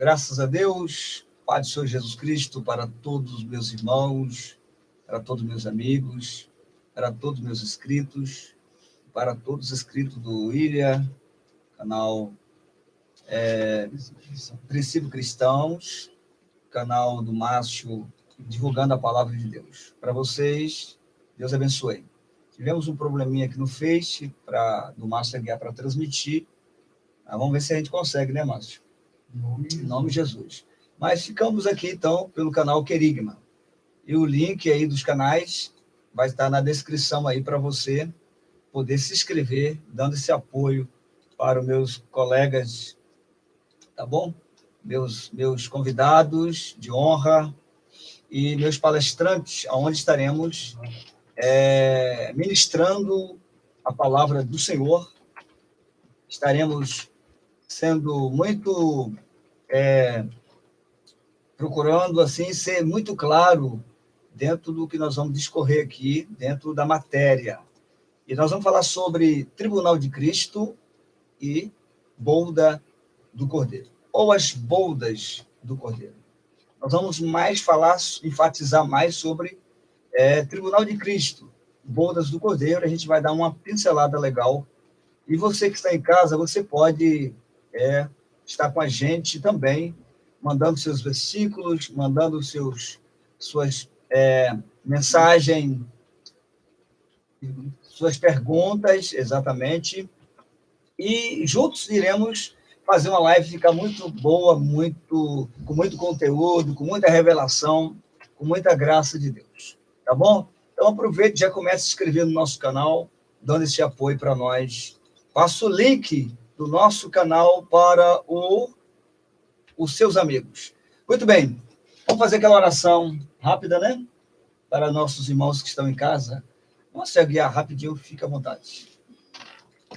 Graças a Deus, Pai do Senhor Jesus Cristo, para todos os meus irmãos, para todos os meus amigos, para todos os meus inscritos, para todos os inscritos do William, canal Princípio Cristãos, canal do Márcio, divulgando a palavra de Deus. Para vocês, Deus abençoe. Tivemos um probleminha aqui no Face, do Márcio Aguiar para transmitir. Vamos ver se a gente consegue, né, Márcio? Em nome de Jesus. Mas ficamos aqui, então, pelo canal Querigma. E o link aí dos canais vai estar na descrição aí para você poder se inscrever, dando esse apoio para os meus colegas, tá bom? Meus convidados de honra e meus palestrantes, onde estaremos ministrando a palavra do Senhor. Estaremos sendo muito procurando assim ser muito claro dentro do que nós vamos discorrer aqui, dentro da matéria. E nós vamos falar sobre Tribunal de Cristo e Bolda do Cordeiro, ou as boldas do Cordeiro. Nós vamos enfatizar mais sobre Tribunal de Cristo, boldas do Cordeiro. A gente vai dar uma pincelada legal. E você que está em casa, você pode estar com a gente também, mandando seus versículos, mandando suas mensagens, suas perguntas, exatamente. E juntos iremos fazer uma live ficar muito boa, com muito conteúdo, com muita revelação, com muita graça de Deus. Tá bom? Então aproveite, já comece a se inscrever no nosso canal, dando esse apoio para nós. Passo o link do nosso canal para os seus amigos. Muito bem, vamos fazer aquela oração rápida, né? Para nossos irmãos que estão em casa. Vamos se guiar rapidinho, fica à vontade.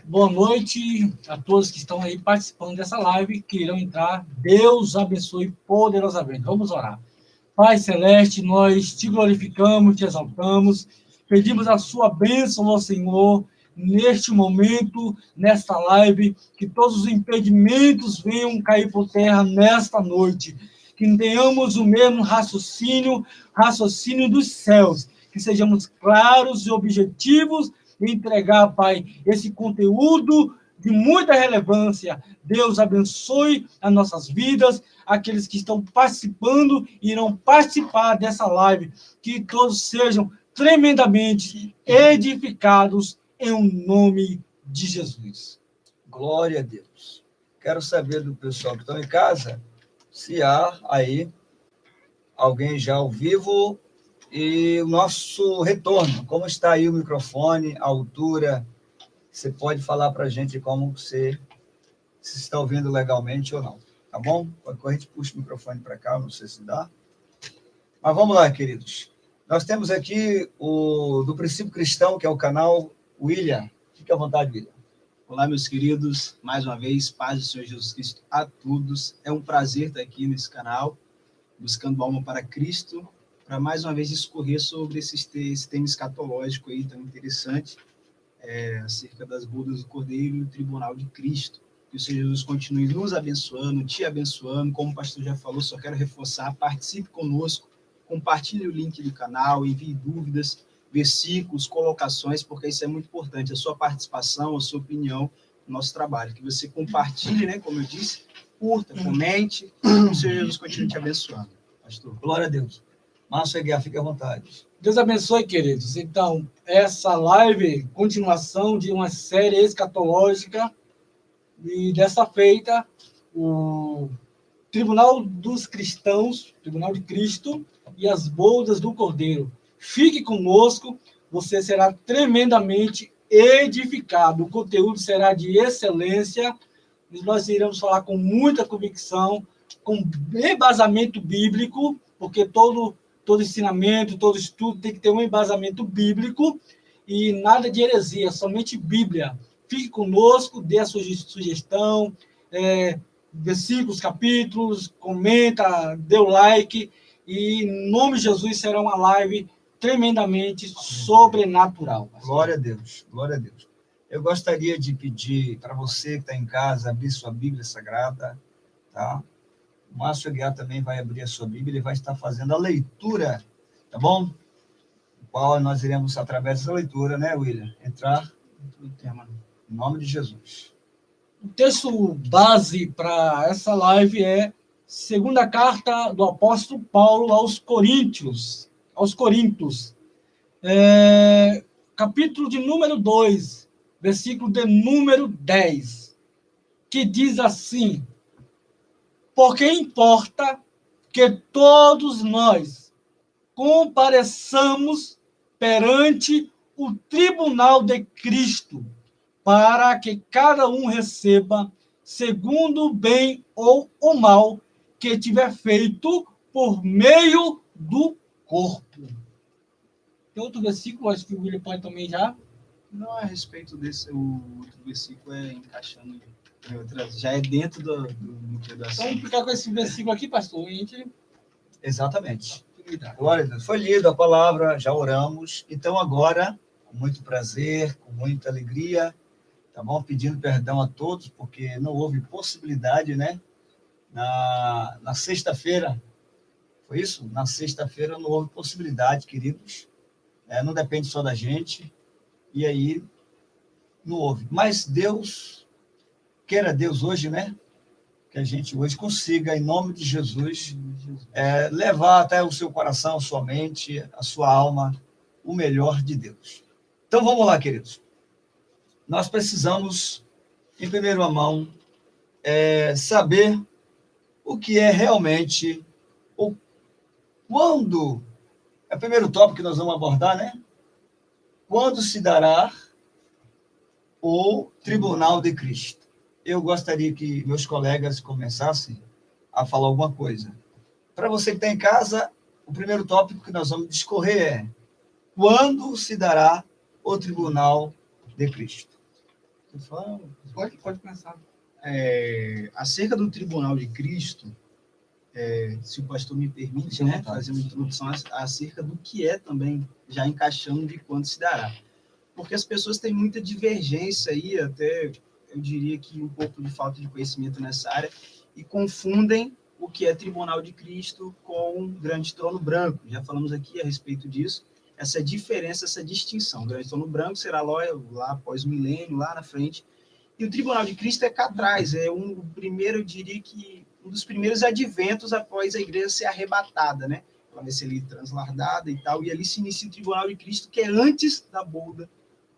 Boa noite a todos que estão aí participando dessa live, que irão entrar. Deus abençoe poderosamente. Vamos orar. Pai Celeste, nós te glorificamos, te exaltamos, pedimos a sua bênção ao Senhor, neste momento, nesta live, que todos os impedimentos venham cair por terra nesta noite, que tenhamos o mesmo raciocínio dos céus, que sejamos claros e objetivos em entregar, Pai, esse conteúdo de muita relevância. Deus abençoe as nossas vidas, aqueles que estão participando e irão participar dessa live, que todos sejam tremendamente edificados em nome de Jesus. Glória a Deus. Quero saber do pessoal que estão em casa, se há aí alguém já ao vivo e o nosso retorno. Como está aí o microfone, a altura? Você pode falar para a gente como você se está ouvindo legalmente ou não, tá bom? A gente puxa o microfone para cá, não sei se dá. Mas vamos lá, queridos. Nós temos aqui do Princípio Cristão, que é o canal William. Fique à vontade, William. Olá, meus queridos. Mais uma vez, paz do Senhor Jesus Cristo a todos. É um prazer estar aqui nesse canal, buscando alma para Cristo, para mais uma vez discorrer sobre esse tema escatológico aí tão interessante, acerca das boldas do Cordeiro e o Tribunal de Cristo. Que o Senhor Jesus continue nos abençoando, te abençoando. Como o pastor já falou, só quero reforçar, participe conosco, compartilhe o link do canal, envie dúvidas, versículos, colocações, porque isso é muito importante, a sua participação, a sua opinião no nosso trabalho. Que você compartilhe, né, como eu disse, curta, comente, que o Senhor Jesus continue te abençoando. Pastor. Glória a Deus. Márcio Aguiar, fique à vontade. Deus abençoe, queridos. Então, essa live, continuação de uma série escatológica, e dessa feita, o Tribunal dos Cristãos, Tribunal de Cristo e as boldas do Cordeiro. Fique conosco, você será tremendamente edificado. O conteúdo será de excelência, e nós iremos falar com muita convicção, com embasamento bíblico, porque todo ensinamento, todo estudo tem que ter um embasamento bíblico, e nada de heresia, somente Bíblia. Fique conosco, dê a sua sugestão, versículos, capítulos, comenta, dê o like, e em nome de Jesus será uma live tremendamente sobrenatural. Glória a Deus, glória a Deus. Eu gostaria de pedir para você que está em casa abrir sua Bíblia Sagrada, tá? O Márcio Aguiar também vai abrir a sua Bíblia e vai estar fazendo a leitura, tá bom? O qual nós iremos, através dessa leitura, né, William, entrar no tema, em nome de Jesus. O texto base para essa live é segunda carta do apóstolo Paulo aos Coríntios. Capítulo de número 2, versículo de número 10, que diz assim: porque importa que todos nós compareçamos perante o tribunal de Cristo, para que cada um receba segundo o bem ou o mal que tiver feito por meio do corpo. Tem outro versículo, acho que o William pode também já. Não, a respeito desse, o outro versículo é encaixando em outras, já é dentro do da Então, vamos ficar com esse versículo aqui, pastor. A gente... Exatamente. Glória a Deus. Foi lida a palavra, já oramos. Então, agora, com muito prazer, com muita alegria, tá bom? Pedindo perdão a todos, porque não houve possibilidade, né? Na sexta-feira, foi isso? Na sexta-feira não houve possibilidade, queridos. Não depende só da gente. E aí, não houve. Mas Deus, queira Deus hoje, né? Que a gente hoje consiga, em nome de Jesus, levar até o seu coração, a sua mente, a sua alma, o melhor de Deus. Então, vamos lá, queridos. Nós precisamos, em primeira mão, saber o que é realmente, quando, é o primeiro tópico que nós vamos abordar, né? Quando se dará o Tribunal de Cristo? Eu gostaria que meus colegas começassem a falar alguma coisa. Para você que está em casa, o primeiro tópico que nós vamos discorrer é: quando se dará o Tribunal de Cristo? Pode começar. Acerca do Tribunal de Cristo, se o pastor me permite, né, fazer uma introdução acerca do que é também, já encaixando de quando se dará. Porque as pessoas têm muita divergência aí, até eu diria que um pouco de falta de conhecimento nessa área, e confundem o que é Tribunal de Cristo com o Grande Trono Branco. Já falamos aqui a respeito disso, essa diferença, essa distinção. O Grande Trono Branco será lá após o milênio, lá na frente, e o Tribunal de Cristo é cá atrás, primeiro, eu diria que um dos primeiros adventos após a igreja ser arrebatada, né? Ela vai ser ali transladada e tal, e ali se inicia o Tribunal de Cristo, que é antes da boda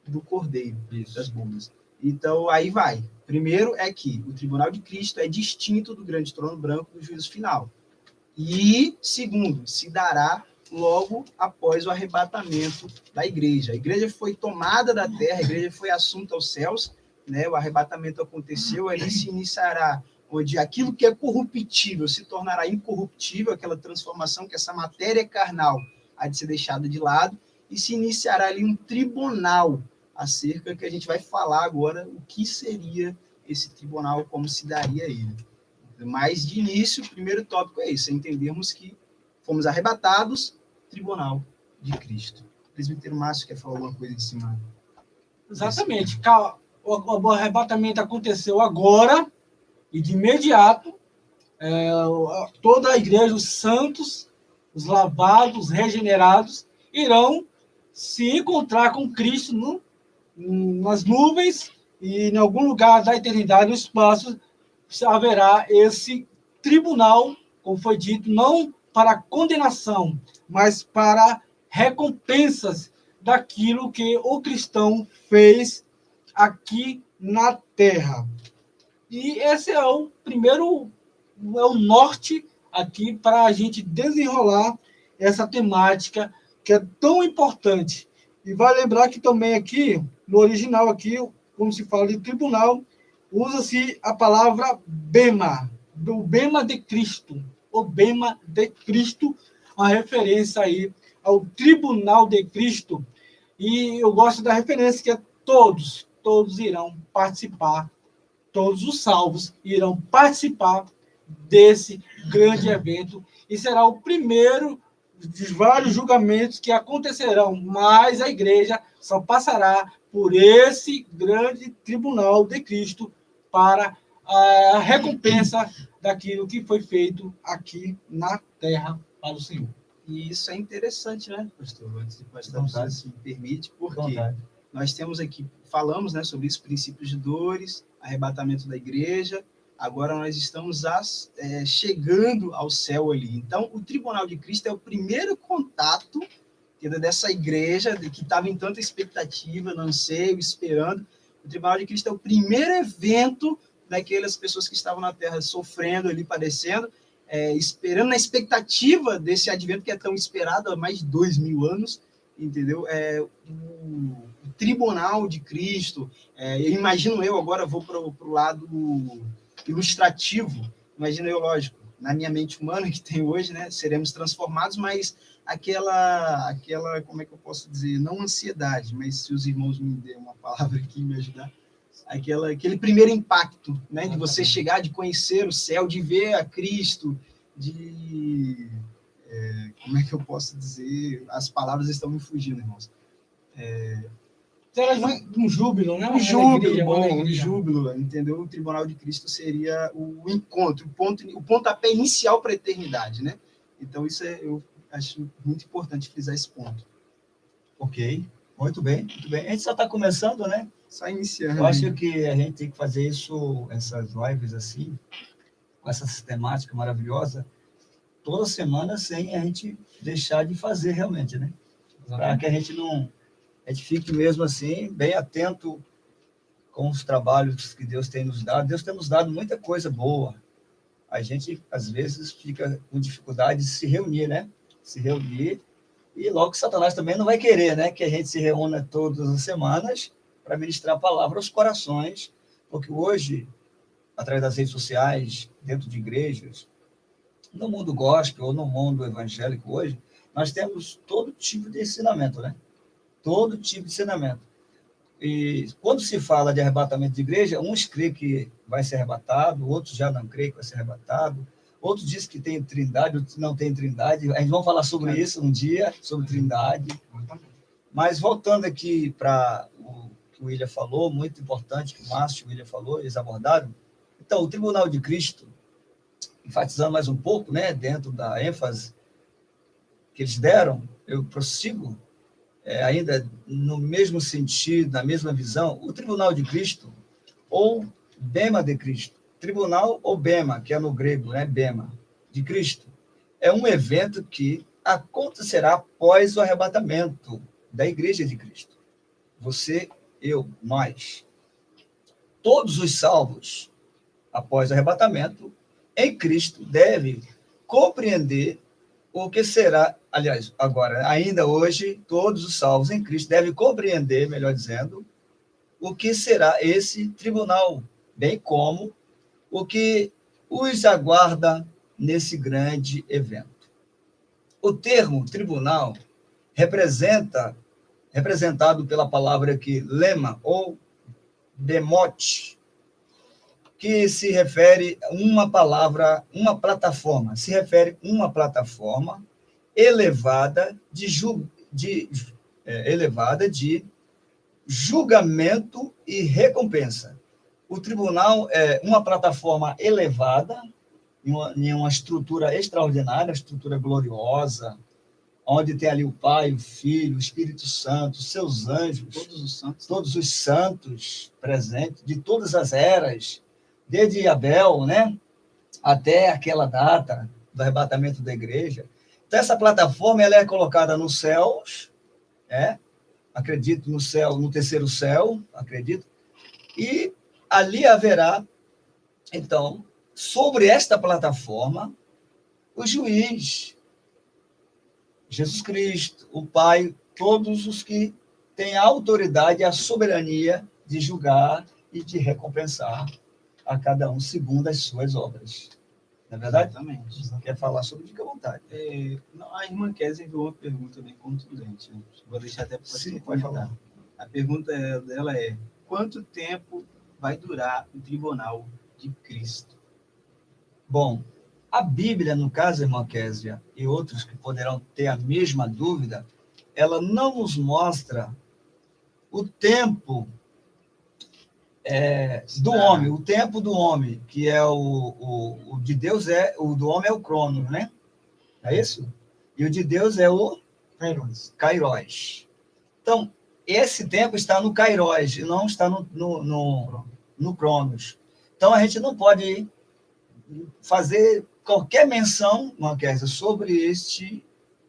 do Cordeiro, das bodas. Então, aí vai. Primeiro é que o Tribunal de Cristo é distinto do Grande Trono Branco do juízo final. E, segundo, se dará logo após o arrebatamento da igreja. A igreja foi tomada da terra, a igreja foi assunta aos céus, né? O arrebatamento aconteceu, ali se iniciará onde aquilo que é corruptível se tornará incorruptível, aquela transformação que essa matéria carnal há de ser deixada de lado, e se iniciará ali um tribunal acerca que a gente vai falar agora o que seria esse tribunal, como se daria ele. Mas, de início, o primeiro tópico é isso, é entendermos que fomos arrebatados, tribunal de Cristo. O presbítero Márcio quer falar alguma coisa em cima? Exatamente. O arrebatamento aconteceu agora, e de imediato, toda a igreja, os santos, os lavados, os regenerados, irão se encontrar com Cristo nas nuvens, e em algum lugar da eternidade, no espaço, haverá esse tribunal, como foi dito, não para condenação, mas para recompensas daquilo que o cristão fez aqui na terra. E esse é o primeiro, é o norte aqui para a gente desenrolar essa temática que é tão importante. E vai lembrar que também aqui, no original aqui, como se fala de tribunal, usa-se a palavra bema, do bema de Cristo, o bema de Cristo, uma referência aí ao tribunal de Cristo. E eu gosto da referência que é todos irão participar, todos os salvos irão participar desse grande evento, e será o primeiro de vários julgamentos que acontecerão, mas a igreja só passará por esse grande tribunal de Cristo para a recompensa daquilo que foi feito aqui na terra para o Senhor. E isso é interessante, né, pastor? Antes de pastor, Vontade. se me permite, porque Vontade. nós temos aqui, falamos, né, sobre isso, princípios de dores, arrebatamento da igreja. Agora nós estamos chegando ao céu ali. Então, o tribunal de Cristo é o primeiro contato dessa igreja que estava em tanta expectativa, no anseio, esperando. O tribunal de Cristo é o primeiro evento daquelas pessoas que estavam na terra sofrendo ali, padecendo, esperando, na expectativa desse advento que é tão esperado há mais de 2000 anos, entendeu? O tribunal de Cristo, imagino eu, agora vou para o lado ilustrativo, imagino eu, lógico, na minha mente humana que tem hoje, né, seremos transformados, mas aquela, como é que eu posso dizer, não ansiedade, mas se os irmãos me derem uma palavra aqui me ajudar, aquele primeiro impacto, né, de você chegar, de conhecer o céu, de ver a Cristo, como é que eu posso dizer, as palavras estão me fugindo, irmãos. Será um júbilo, né? Um júbilo, entendeu? O tribunal de Cristo seria o encontro, o pontapé inicial para a eternidade, né? Então, eu acho muito importante frisar esse ponto. Ok, muito bem, muito bem. A gente só está começando, né? Só iniciando. Eu acho que a gente tem que fazer isso, essas lives assim, com essa sistemática maravilhosa, toda semana, sem a gente deixar de fazer realmente, né? Para que a gente fique mesmo assim, bem atento com os trabalhos que Deus tem nos dado. Deus tem nos dado muita coisa boa. A gente, às vezes, fica com dificuldade de se reunir, né? Se reunir. E logo Satanás também não vai querer, né? Que a gente se reúna todas as semanas para ministrar a palavra aos corações. Porque hoje, através das redes sociais, dentro de igrejas, no mundo gospel ou no mundo evangélico hoje, nós temos todo tipo de ensinamento, né? Todo tipo de ensinamento. E quando se fala de arrebatamento de igreja, uns creem que vai ser arrebatado, outros já não creem que vai ser arrebatado, outros dizem que tem trindade, outros não tem trindade. A gente vai falar sobre isso um dia, sobre trindade. Mas voltando aqui para o que o William falou, muito importante, que o Márcio e o William falou, eles abordaram. Então, o tribunal de Cristo, enfatizando mais um pouco, né, dentro da ênfase que eles deram, eu prossigo, ainda no mesmo sentido, na mesma visão, o tribunal de Cristo, ou bema de Cristo, tribunal ou bema, que é no grego, né, bema, de Cristo, é um evento que acontecerá após o arrebatamento da igreja de Cristo. Você, eu, nós, todos os salvos, após o arrebatamento, em Cristo, devem compreender o que será, aliás, agora, ainda hoje, todos os salvos em Cristo devem compreender, melhor dizendo, o que será esse tribunal, bem como o que os aguarda nesse grande evento. O termo tribunal representado pela palavra aqui, lema ou demote, que se refere a uma palavra, uma plataforma, se refere a uma plataforma elevada de julgamento e recompensa. O tribunal é uma plataforma elevada, em uma estrutura extraordinária, estrutura gloriosa, onde tem ali o Pai, o Filho, o Espírito Santo, seus anjos, todos os santos presentes, de todas as eras, desde Abel, né, até aquela data do arrebatamento da igreja. Então, essa plataforma ela é colocada nos céus, acredito no céu, no terceiro céu, acredito, e ali haverá, então, sobre esta plataforma, o juiz, Jesus Cristo, o Pai, todos os que têm a autoridade e a soberania de julgar e de recompensar a cada um segundo as suas obras. Não é verdade? Exatamente. Quer falar sobre, fica à vontade. A irmã Kézia enviou uma pergunta bem contundente. Né? Vou deixar até para você comentar. A pergunta dela é: quanto tempo vai durar o tribunal de Cristo? Bom, a Bíblia, no caso, irmã Kézia, e outros que poderão ter a mesma dúvida, ela não nos mostra o tempo do homem, o tempo do homem, que é o de Deus, o do homem é o cronos, né? É isso? E o de Deus é o Kairos. Então, esse tempo está no Kairos e não está no Cronos. Então, a gente não pode fazer qualquer menção, Marquesa, sobre esse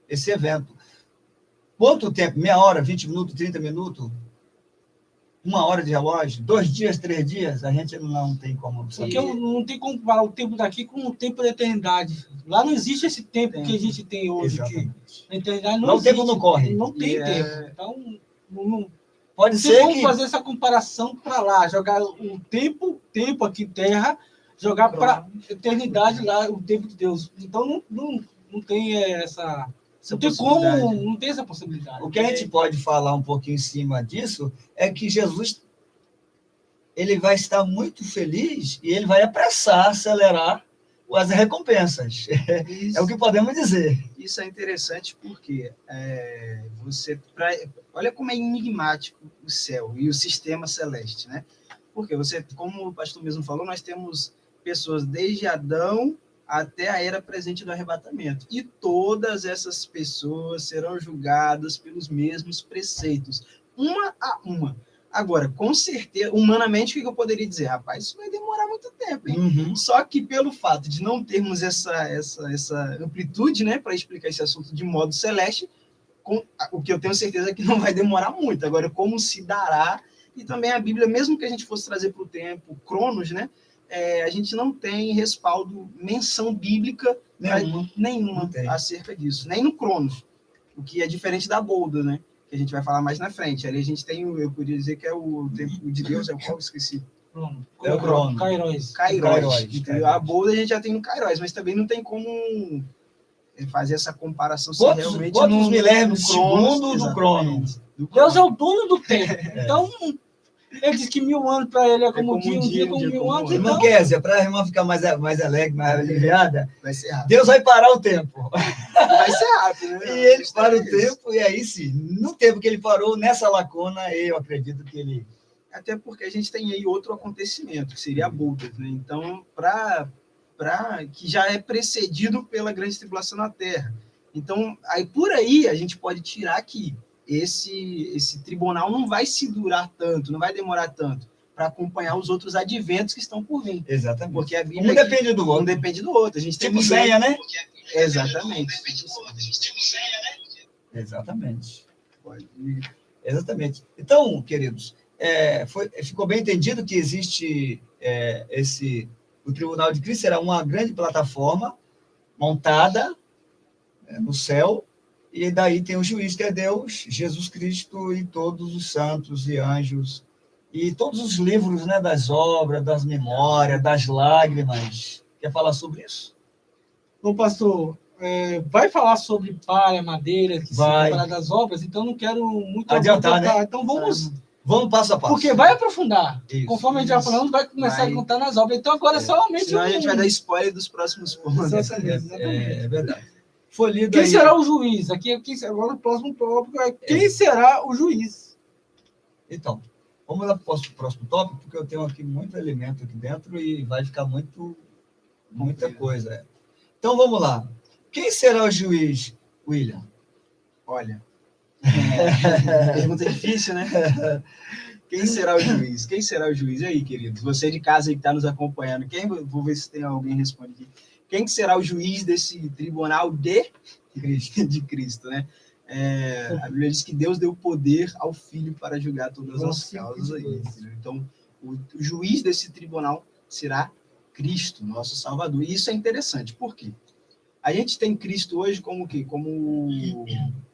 evento. Quanto tempo? Meia hora, 20 minutos, 30 minutos? 1 hora de relógio? 2 dias, 3 dias? A gente não tem como saber. Porque não tem como comparar o tempo daqui com o tempo da eternidade. Lá não existe esse tempo que a gente tem hoje. Que na eternidade não existe. O tempo não corre. Não tem tempo. Então, pode ser como fazer essa comparação para lá, jogar o tempo aqui em terra, jogar para a eternidade lá, o tempo de Deus. Então, não tem essa... Não tem como, não tem essa possibilidade. O que a gente pode falar um pouquinho em cima disso é que Jesus ele vai estar muito feliz e ele vai apressar, acelerar as recompensas. Isso. É o que podemos dizer. Isso é interessante porque olha como é enigmático o céu e o sistema celeste, né? Porque como o pastor mesmo falou, nós temos pessoas desde Adão até a era presente do arrebatamento. E todas essas pessoas serão julgadas pelos mesmos preceitos, uma a uma. Agora, com certeza, humanamente, o que eu poderia dizer? Rapaz, isso vai demorar muito tempo, hein? Uhum. Só que pelo fato de não termos essa amplitude, né, para explicar esse assunto de modo celeste, o que eu tenho certeza é que não vai demorar muito. Agora, como se dará, e também a Bíblia, mesmo que a gente fosse trazer para o tempo Cronos, né, a gente não tem respaldo, menção bíblica nenhuma acerca disso, nem no Cronos, o que é diferente da Bolda, né, que a gente vai falar mais na frente. Ali a gente tem, eu poderia dizer que é o tempo de Deus, é o qual eu esqueci. É o Cronos. Kairos. A Bolda a gente já tem no Kairos, mas também não tem como fazer essa comparação se realmente quantos milésimos segundo do Cronos. Deus é o dono do tempo. Então, ele diz que 1000 anos para ele é como um dia como 1000 anos. Irmã Kézia, para a irmã ficar mais alegre, mais aliviada, vai ser rápido. Deus vai parar o tempo. Vai ser rápido, né? E ele para o tempo, e aí sim, no tempo que ele parou, nessa lacuna, eu acredito que ele... Até porque a gente tem aí outro acontecimento, que seria a Bolda, né? Então, que já é precedido pela grande tribulação na Terra. Então, aí por aí a gente pode tirar que esse tribunal não vai se durar tanto, não vai demorar tanto para acompanhar os outros adventos que estão por vir. Exatamente. Porque a Bíblia depende do outro. Um depende do outro. A gente tem senha, né? Exatamente. Exatamente. Exatamente. Então, queridos, ficou bem entendido que existe o Tribunal de Cristo será uma grande plataforma montada no céu, e daí tem o juiz, que é Deus, Jesus Cristo e todos os santos e anjos, e todos os livros, né, das obras, das memórias, das lágrimas. Quer falar sobre isso? Ô, pastor, vai falar sobre palha, madeira, que vai falar das obras, então não quero muito adiantar, né? Então vamos passo a passo. Porque vai aprofundar. Isso, conforme a gente vai falando, vai começar a contar nas obras. Então agora somente... Senão a gente vai dar spoiler dos próximos pontos. Exatamente. É verdade. Foi lido quem aí. Será o juiz? Agora o próximo tópico é quem será o juiz? Então, vamos lá para o próximo tópico, porque eu tenho aqui muito elemento aqui dentro e vai ficar muita coisa. Então vamos lá. Quem será o juiz, William? Olha, pergunta difícil, né? Quem será o juiz? Quem será o juiz? E aí, queridos? Você de casa aí que está nos acompanhando, vou ver se tem alguém que responde aqui. Quem será o juiz desse tribunal de Cristo, né? A Bíblia diz que Deus deu poder ao Filho para julgar todas as causas aí. Então, o juiz desse tribunal será Cristo, nosso Salvador. E isso é interessante. Por quê? A gente tem Cristo hoje como o quê?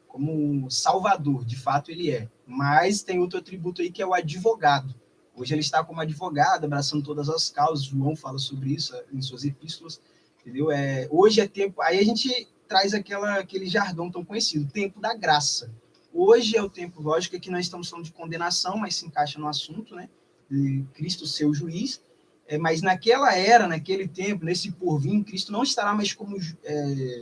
Como Salvador, de fato ele é. Mas tem outro atributo aí que é o advogado. Hoje ele está como advogado, abraçando todas as causas. João fala sobre isso em suas epístolas. Entendeu? Hoje é tempo... Aí a gente traz aquele jargão tão conhecido, tempo da graça. Hoje é o tempo, lógico, que nós estamos falando de condenação, mas se encaixa no assunto, né? De Cristo ser o juiz. Mas naquela era, naquele tempo, nesse porvir, Cristo não estará mais como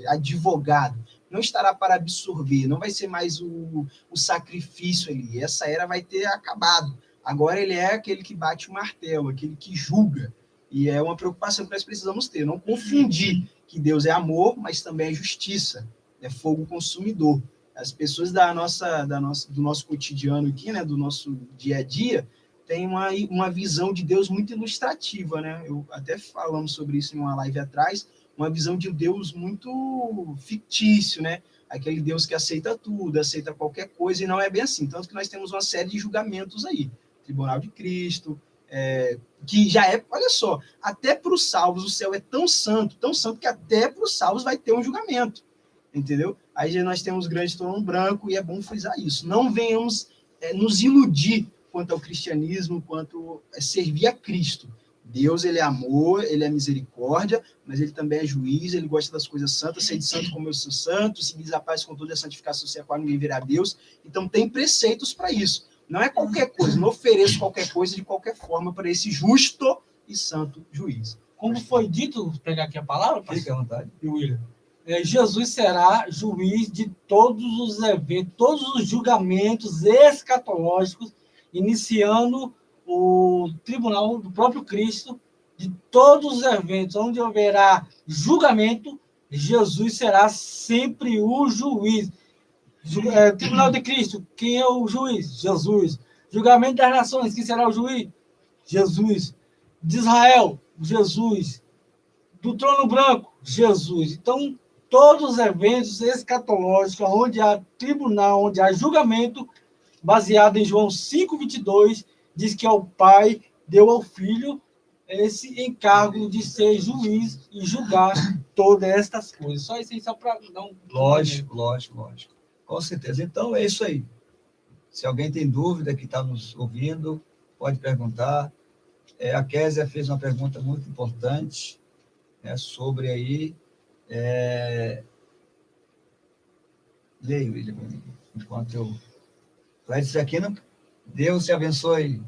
advogado, não estará para absorver, não vai ser mais o sacrifício ali. Essa era vai ter acabado. Agora ele é aquele que bate o martelo, aquele que julga. E é uma preocupação que nós precisamos ter. Não confundir que Deus é amor, mas também é justiça. É fogo consumidor. As pessoas do nosso cotidiano aqui, né, do nosso dia a dia, têm uma visão de Deus muito ilustrativa, né? Eu até falamos sobre isso em uma live atrás, uma visão de Deus muito fictício, né? Aquele Deus que aceita tudo, aceita qualquer coisa, e não é bem assim. Tanto que nós temos uma série de julgamentos aí. Tribunal de Cristo, que já é, olha só, até para os salvos o céu é tão santo que até para os salvos vai ter um julgamento, entendeu? Aí já nós temos grande trono branco, e é bom frisar isso. Não venhamos nos iludir quanto ao cristianismo, quanto a servir a Cristo. Deus, ele é amor, ele é misericórdia, mas ele também é juiz, ele gosta das coisas santas, ser santo como eu sou santo, se diz a paz com toda a santificação, se a qual ninguém virá a Deus. Então tem preceitos para isso. Não é qualquer coisa, não ofereço qualquer coisa de qualquer forma para esse justo e santo juiz. Como foi dito, vou pegar aqui a palavra, Fique à vontade. William. Jesus será juiz de todos os eventos, todos os julgamentos escatológicos, iniciando o tribunal do próprio Cristo, de todos os eventos onde haverá julgamento, Jesus será sempre o juiz. Tribunal de Cristo, quem é o juiz? Jesus. Julgamento das nações, quem será o juiz? Jesus. De Israel, Jesus. Do trono branco, Jesus. Então, todos os eventos escatológicos, onde há tribunal, onde há julgamento, baseado em João 5:22, diz que o Pai deu ao Filho esse encargo de ser juiz e julgar todas estas coisas. Só isso aí, só para não... Lógico. Com certeza. Então, é isso aí. Se alguém tem dúvida que está nos ouvindo, pode perguntar. A Késia fez uma pergunta muito importante, sobre aí... Leio ele enquanto eu... Edson Aquino, Deus te abençoe.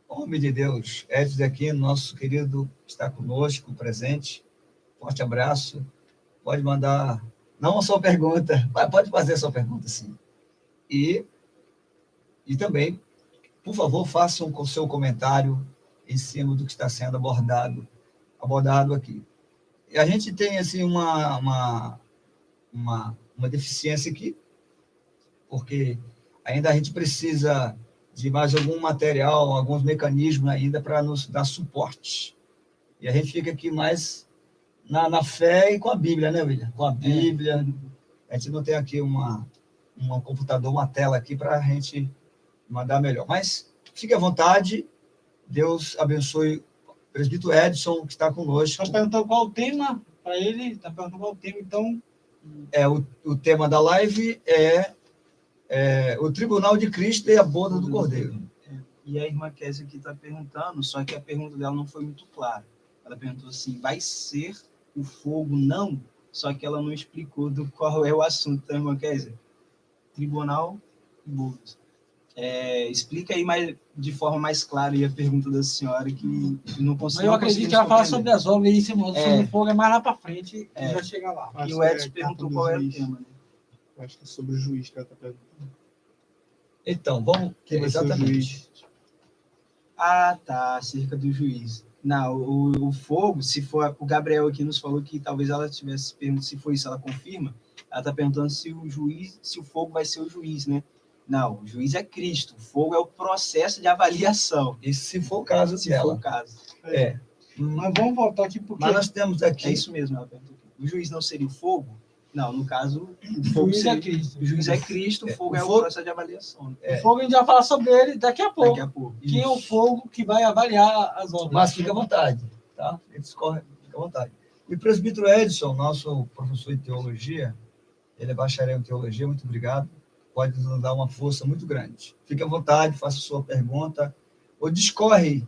Homem de Deus, Edson Aquino, nosso querido, está conosco, presente. Forte abraço. Pode mandar... Não a sua pergunta, pode fazer a sua pergunta, sim. E também, por favor, façam o seu comentário em cima do que está sendo abordado aqui. E a gente tem, assim, uma deficiência aqui, porque ainda a gente precisa de mais algum material, alguns mecanismos ainda para nos dar suporte. E a gente fica aqui mais... Na fé e com a Bíblia, né, William? Com a Bíblia. A gente não tem aqui um computador, uma tela aqui para a gente mandar melhor. Mas fique à vontade. Deus abençoe o presbítero Edson, que está conosco. Está perguntando qual o tema para ele. Está perguntando qual o tema, então... O tema da live é o Tribunal de Cristo e a boda do Cordeiro. E a irmã Késia aqui está perguntando, só que a pergunta dela não foi muito clara. Ela perguntou assim, vai ser o fogo? Não, só que ela não explicou qual é o assunto, tá, irmã Késia? Tribunal e bodas. Explica aí de forma mais clara aí a pergunta da senhora, que não conseguiu. Eu acredito que ela fala sobre as obras e sobre o fogo é mais lá para frente, já chega lá. E o Edson perguntou qual era o tema, né? Eu acho que é sobre o juiz que ela está perguntando. Então, vamos... Exatamente. Ah, tá, acerca do juiz. Não, o fogo, se for... O Gabriel aqui nos falou que talvez ela tivesse perguntado se foi isso, ela confirma. Ela está perguntando se o fogo vai ser o juiz, né? Não, o juiz é Cristo. O fogo é o processo de avaliação. Isso se for o caso se dela. For o caso. Mas vamos voltar aqui porque... Mas nós temos aqui... É isso mesmo, ela perguntou. O juiz não seria o fogo? Não, no caso, o juiz é Cristo. O juiz é Cristo, o fogo é o processo de avaliação. O fogo a gente vai falar sobre ele daqui a pouco. Quem é o fogo que vai avaliar as obras. Mas fica à vontade, tá? Ele discorre, fica à vontade. E o presbítero Edson, nosso professor de teologia, ele é bacharel em teologia, muito obrigado, pode nos dar uma força muito grande. Fique à vontade, faça sua pergunta, ou discorre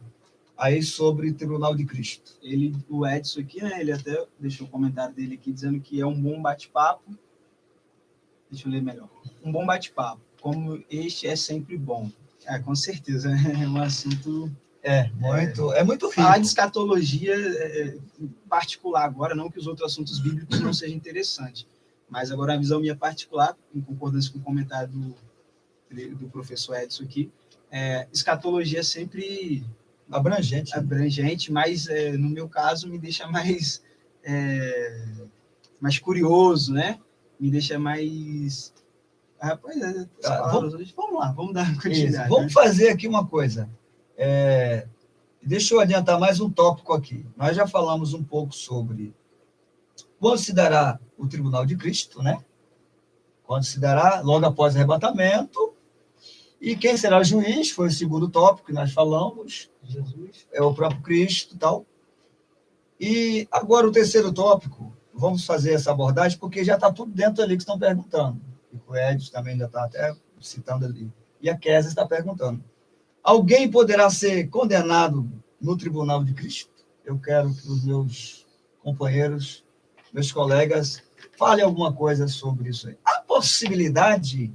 aí sobre o Tribunal de Cristo. O Edson aqui, né, ele até deixou o comentário dele aqui, dizendo que é um bom bate-papo. Deixa eu ler melhor. Um bom bate-papo, como este é sempre bom. Com certeza, é um assunto... É muito rico. Falar de escatologia particular agora, não que os outros assuntos bíblicos não sejam interessantes, mas agora a visão minha particular, em concordância com o comentário do professor Edson aqui, Escatologia é sempre Abrangente. abrangente, mas no meu caso me deixa mais curioso, né? Me deixa mais... Rapaz, vamos lá, vamos dar continuidade. Isso. Vamos fazer aqui uma coisa. Deixa eu adiantar mais um tópico aqui. Nós já falamos um pouco sobre quando se dará o tribunal de Cristo, né? Quando se dará, logo após o arrebatamento. E quem será o juiz? Foi o segundo tópico que nós falamos. Jesus. É o próprio Cristo e tal. E agora o terceiro tópico, vamos fazer essa abordagem, porque já está tudo dentro ali que estão perguntando. E o Edson também já está até citando ali. E a Kézia está perguntando. Alguém poderá ser condenado no tribunal de Cristo? Eu quero que os meus companheiros, meus colegas, falem alguma coisa sobre isso aí. Há possibilidade,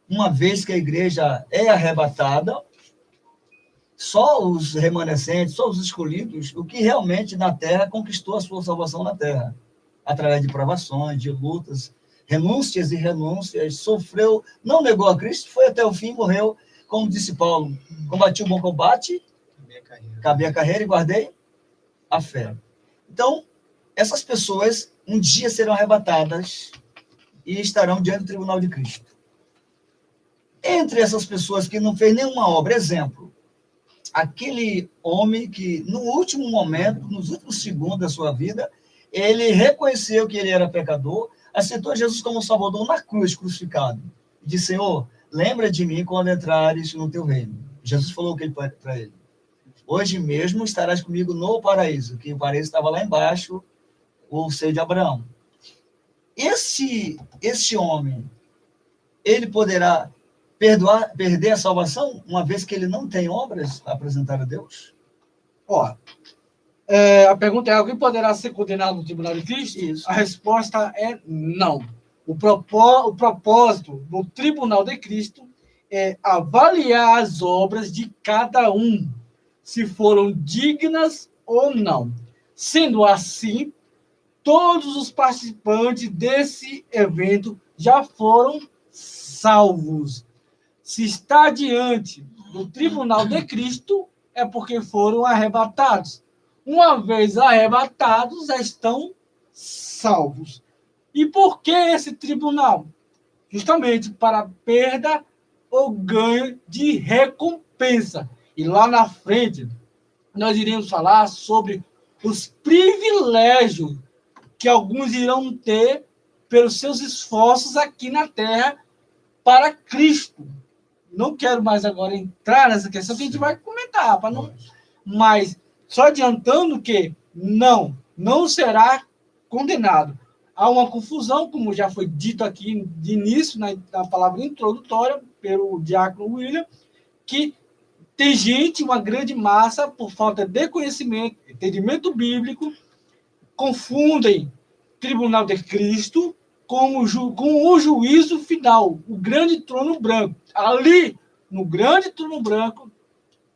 uma vez que a igreja é arrebatada, só os remanescentes, só os escolhidos, o que realmente na terra conquistou a sua salvação na terra, através de provações, de lutas, renúncias e renúncias, sofreu, não negou a Cristo, foi até o fim, morreu, como disse Paulo, combati o bom combate, acabei a carreira e guardei a fé. Então, essas pessoas um dia serão arrebatadas e estarão diante do tribunal de Cristo. Entre essas pessoas que não fez nenhuma obra, exemplo, aquele homem que no último momento, nos últimos segundos da sua vida, ele reconheceu que ele era pecador, aceitou Jesus como Salvador na cruz, crucificado. E disse, Senhor, lembra de mim quando entrares no teu reino. Jesus falou para ele. Hoje mesmo estarás comigo no paraíso, que o paraíso estava lá embaixo, o seio de Abraão. Esse homem, ele poderá perder a salvação, uma vez que ele não tem obras a apresentar a Deus? A pergunta é, alguém poderá ser condenado no tribunal de Cristo? Isso. A resposta é não. O propósito do tribunal de Cristo é avaliar as obras de cada um, se foram dignas ou não. Sendo assim, todos os participantes desse evento já foram salvos. Se está diante do tribunal de Cristo, é porque foram arrebatados. Uma vez arrebatados, já estão salvos. E por que esse tribunal? Justamente para perda ou ganho de recompensa. E lá na frente, nós iremos falar sobre os privilégios que alguns irão ter pelos seus esforços aqui na Terra para Cristo. Não quero mais agora entrar nessa questão, que a gente vai comentar, para não... Mas só adiantando que não será condenado. Há uma confusão, como já foi dito aqui de início, na palavra introdutória, pelo diácono William, que tem gente, uma grande massa, por falta de conhecimento, entendimento bíblico, confundem tribunal de Cristo com o juízo final, o grande trono branco. Ali, no grande trono branco,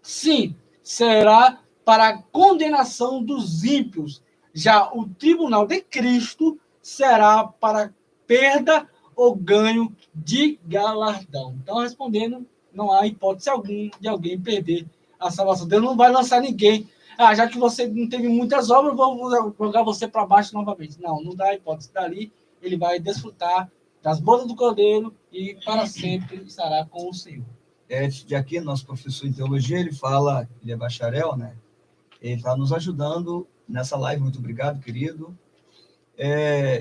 sim, será para a condenação dos ímpios. Já o tribunal de Cristo será para perda ou ganho de galardão. Então, respondendo, não há hipótese alguma de alguém perder a salvação. Deus não vai lançar ninguém. Já que você não teve muitas obras, vou jogar você para baixo novamente. Não dá hipótese. Dali, ele vai desfrutar das bodas do Cordeiro e para sempre estará com o Senhor. De aqui, nosso professor em teologia, ele fala, ele é bacharel, né? Ele está nos ajudando nessa live. Muito obrigado, querido.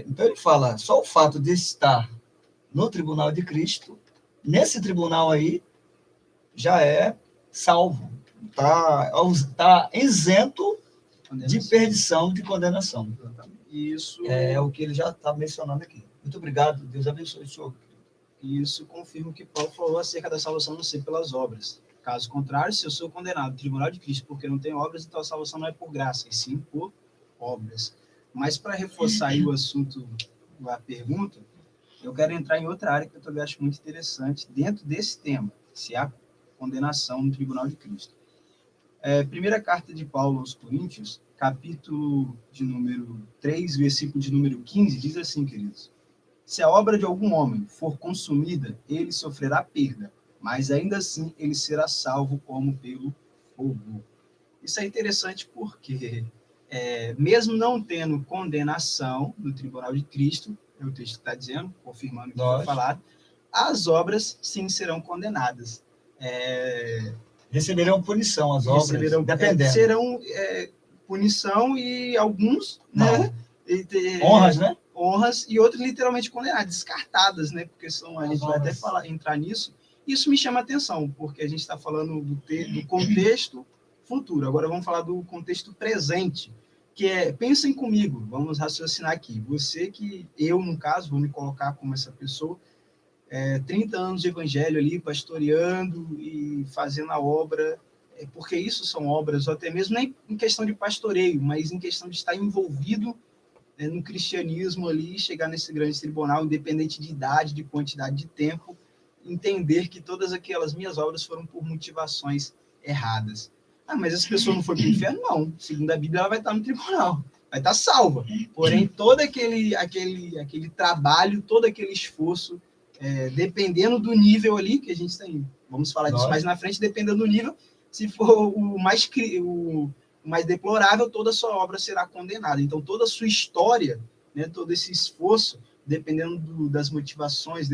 Então, ele fala, só o fato de estar no tribunal de Cristo, nesse tribunal aí, já é salvo. Está isento de perdição, de condenação. Isso é o que ele já está mencionando aqui. Muito obrigado. Deus abençoe o senhor. Isso confirma o que Paulo falou acerca da salvação não ser pelas obras. Caso contrário, se eu sou condenado no tribunal de Cristo porque não tenho obras, então a salvação não é por graça, e sim por obras. Mas para reforçar aí o assunto, a pergunta, eu quero entrar em outra área que eu também acho muito interessante dentro desse tema, se há condenação no tribunal de Cristo. Primeira carta de Paulo aos Coríntios, capítulo de número 3, versículo de número 15, diz assim, queridos: se a obra de algum homem for consumida, ele sofrerá perda, mas ainda assim ele será salvo como pelo fogo. Isso é interessante porque, mesmo não tendo condenação no tribunal de Cristo, é o texto que está dizendo, confirmando o que foi falado, as obras sim serão condenadas. Receberão punição as obras, dependendo. Serão punição e alguns, né? Honras, né? Honras e outros literalmente condenados, descartadas, né? Porque a gente vai até entrar nisso. Isso me chama a atenção, porque a gente está falando do contexto futuro. Agora vamos falar do contexto presente, que pensem comigo, vamos raciocinar aqui. Eu, no caso, vou me colocar como essa pessoa, 30 anos de evangelho ali, pastoreando e fazendo a obra, porque isso são obras, ou até mesmo nem em questão de pastoreio, mas em questão de estar envolvido no cristianismo ali, chegar nesse grande tribunal, independente de idade, de quantidade de tempo, entender que todas aquelas minhas obras foram por motivações erradas. Mas essa pessoa não foi para o inferno? Não. Segundo a Bíblia, ela vai estar no tribunal, vai estar salva. Porém, todo aquele trabalho, todo aquele esforço, dependendo do nível ali, que a gente tem, vamos falar disso mais na frente, dependendo do nível, se for o mais deplorável, toda a sua obra será condenada. Então, toda a sua história, né, todo esse esforço, dependendo das motivações,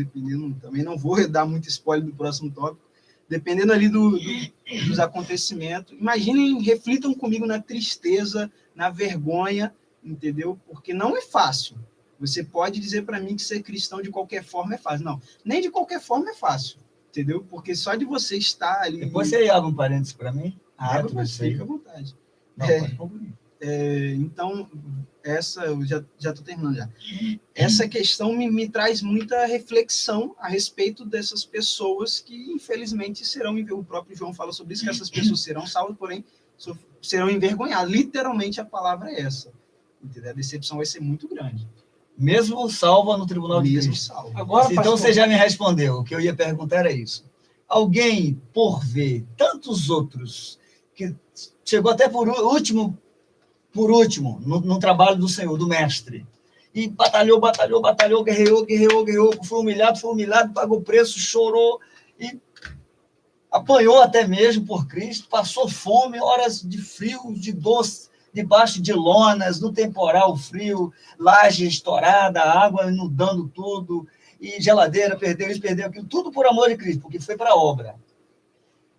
também não vou dar muito spoiler do próximo tópico, dependendo ali dos acontecimentos, imaginem, reflitam comigo na tristeza, na vergonha, entendeu? Porque não é fácil. Você pode dizer para mim que ser cristão de qualquer forma é fácil. Não, nem de qualquer forma é fácil, entendeu? Porque só de você estar ali... Depois você abre um parênteses para mim? Fica à vontade. Então, eu já estou terminando já. Essa questão me traz muita reflexão a respeito dessas pessoas que, infelizmente, o próprio João fala sobre isso, que essas pessoas serão salvas, porém, serão envergonhadas. Literalmente, a palavra é essa. Entendeu? A decepção vai ser muito grande. Mesmo salva no tribunal de Cristo. Agora, então, você já me respondeu. O que eu ia perguntar era isso. Alguém, por ver tantos outros, que chegou até por último, no trabalho do Senhor, do Mestre, e batalhou, guerreou, foi humilhado, pagou o preço, chorou, e apanhou até mesmo por Cristo, passou fome, horas de frio, de dor, debaixo de lonas, no temporal frio, laje estourada, água inundando tudo, e geladeira, perdeu aquilo, tudo por amor de Cristo, porque foi para a obra.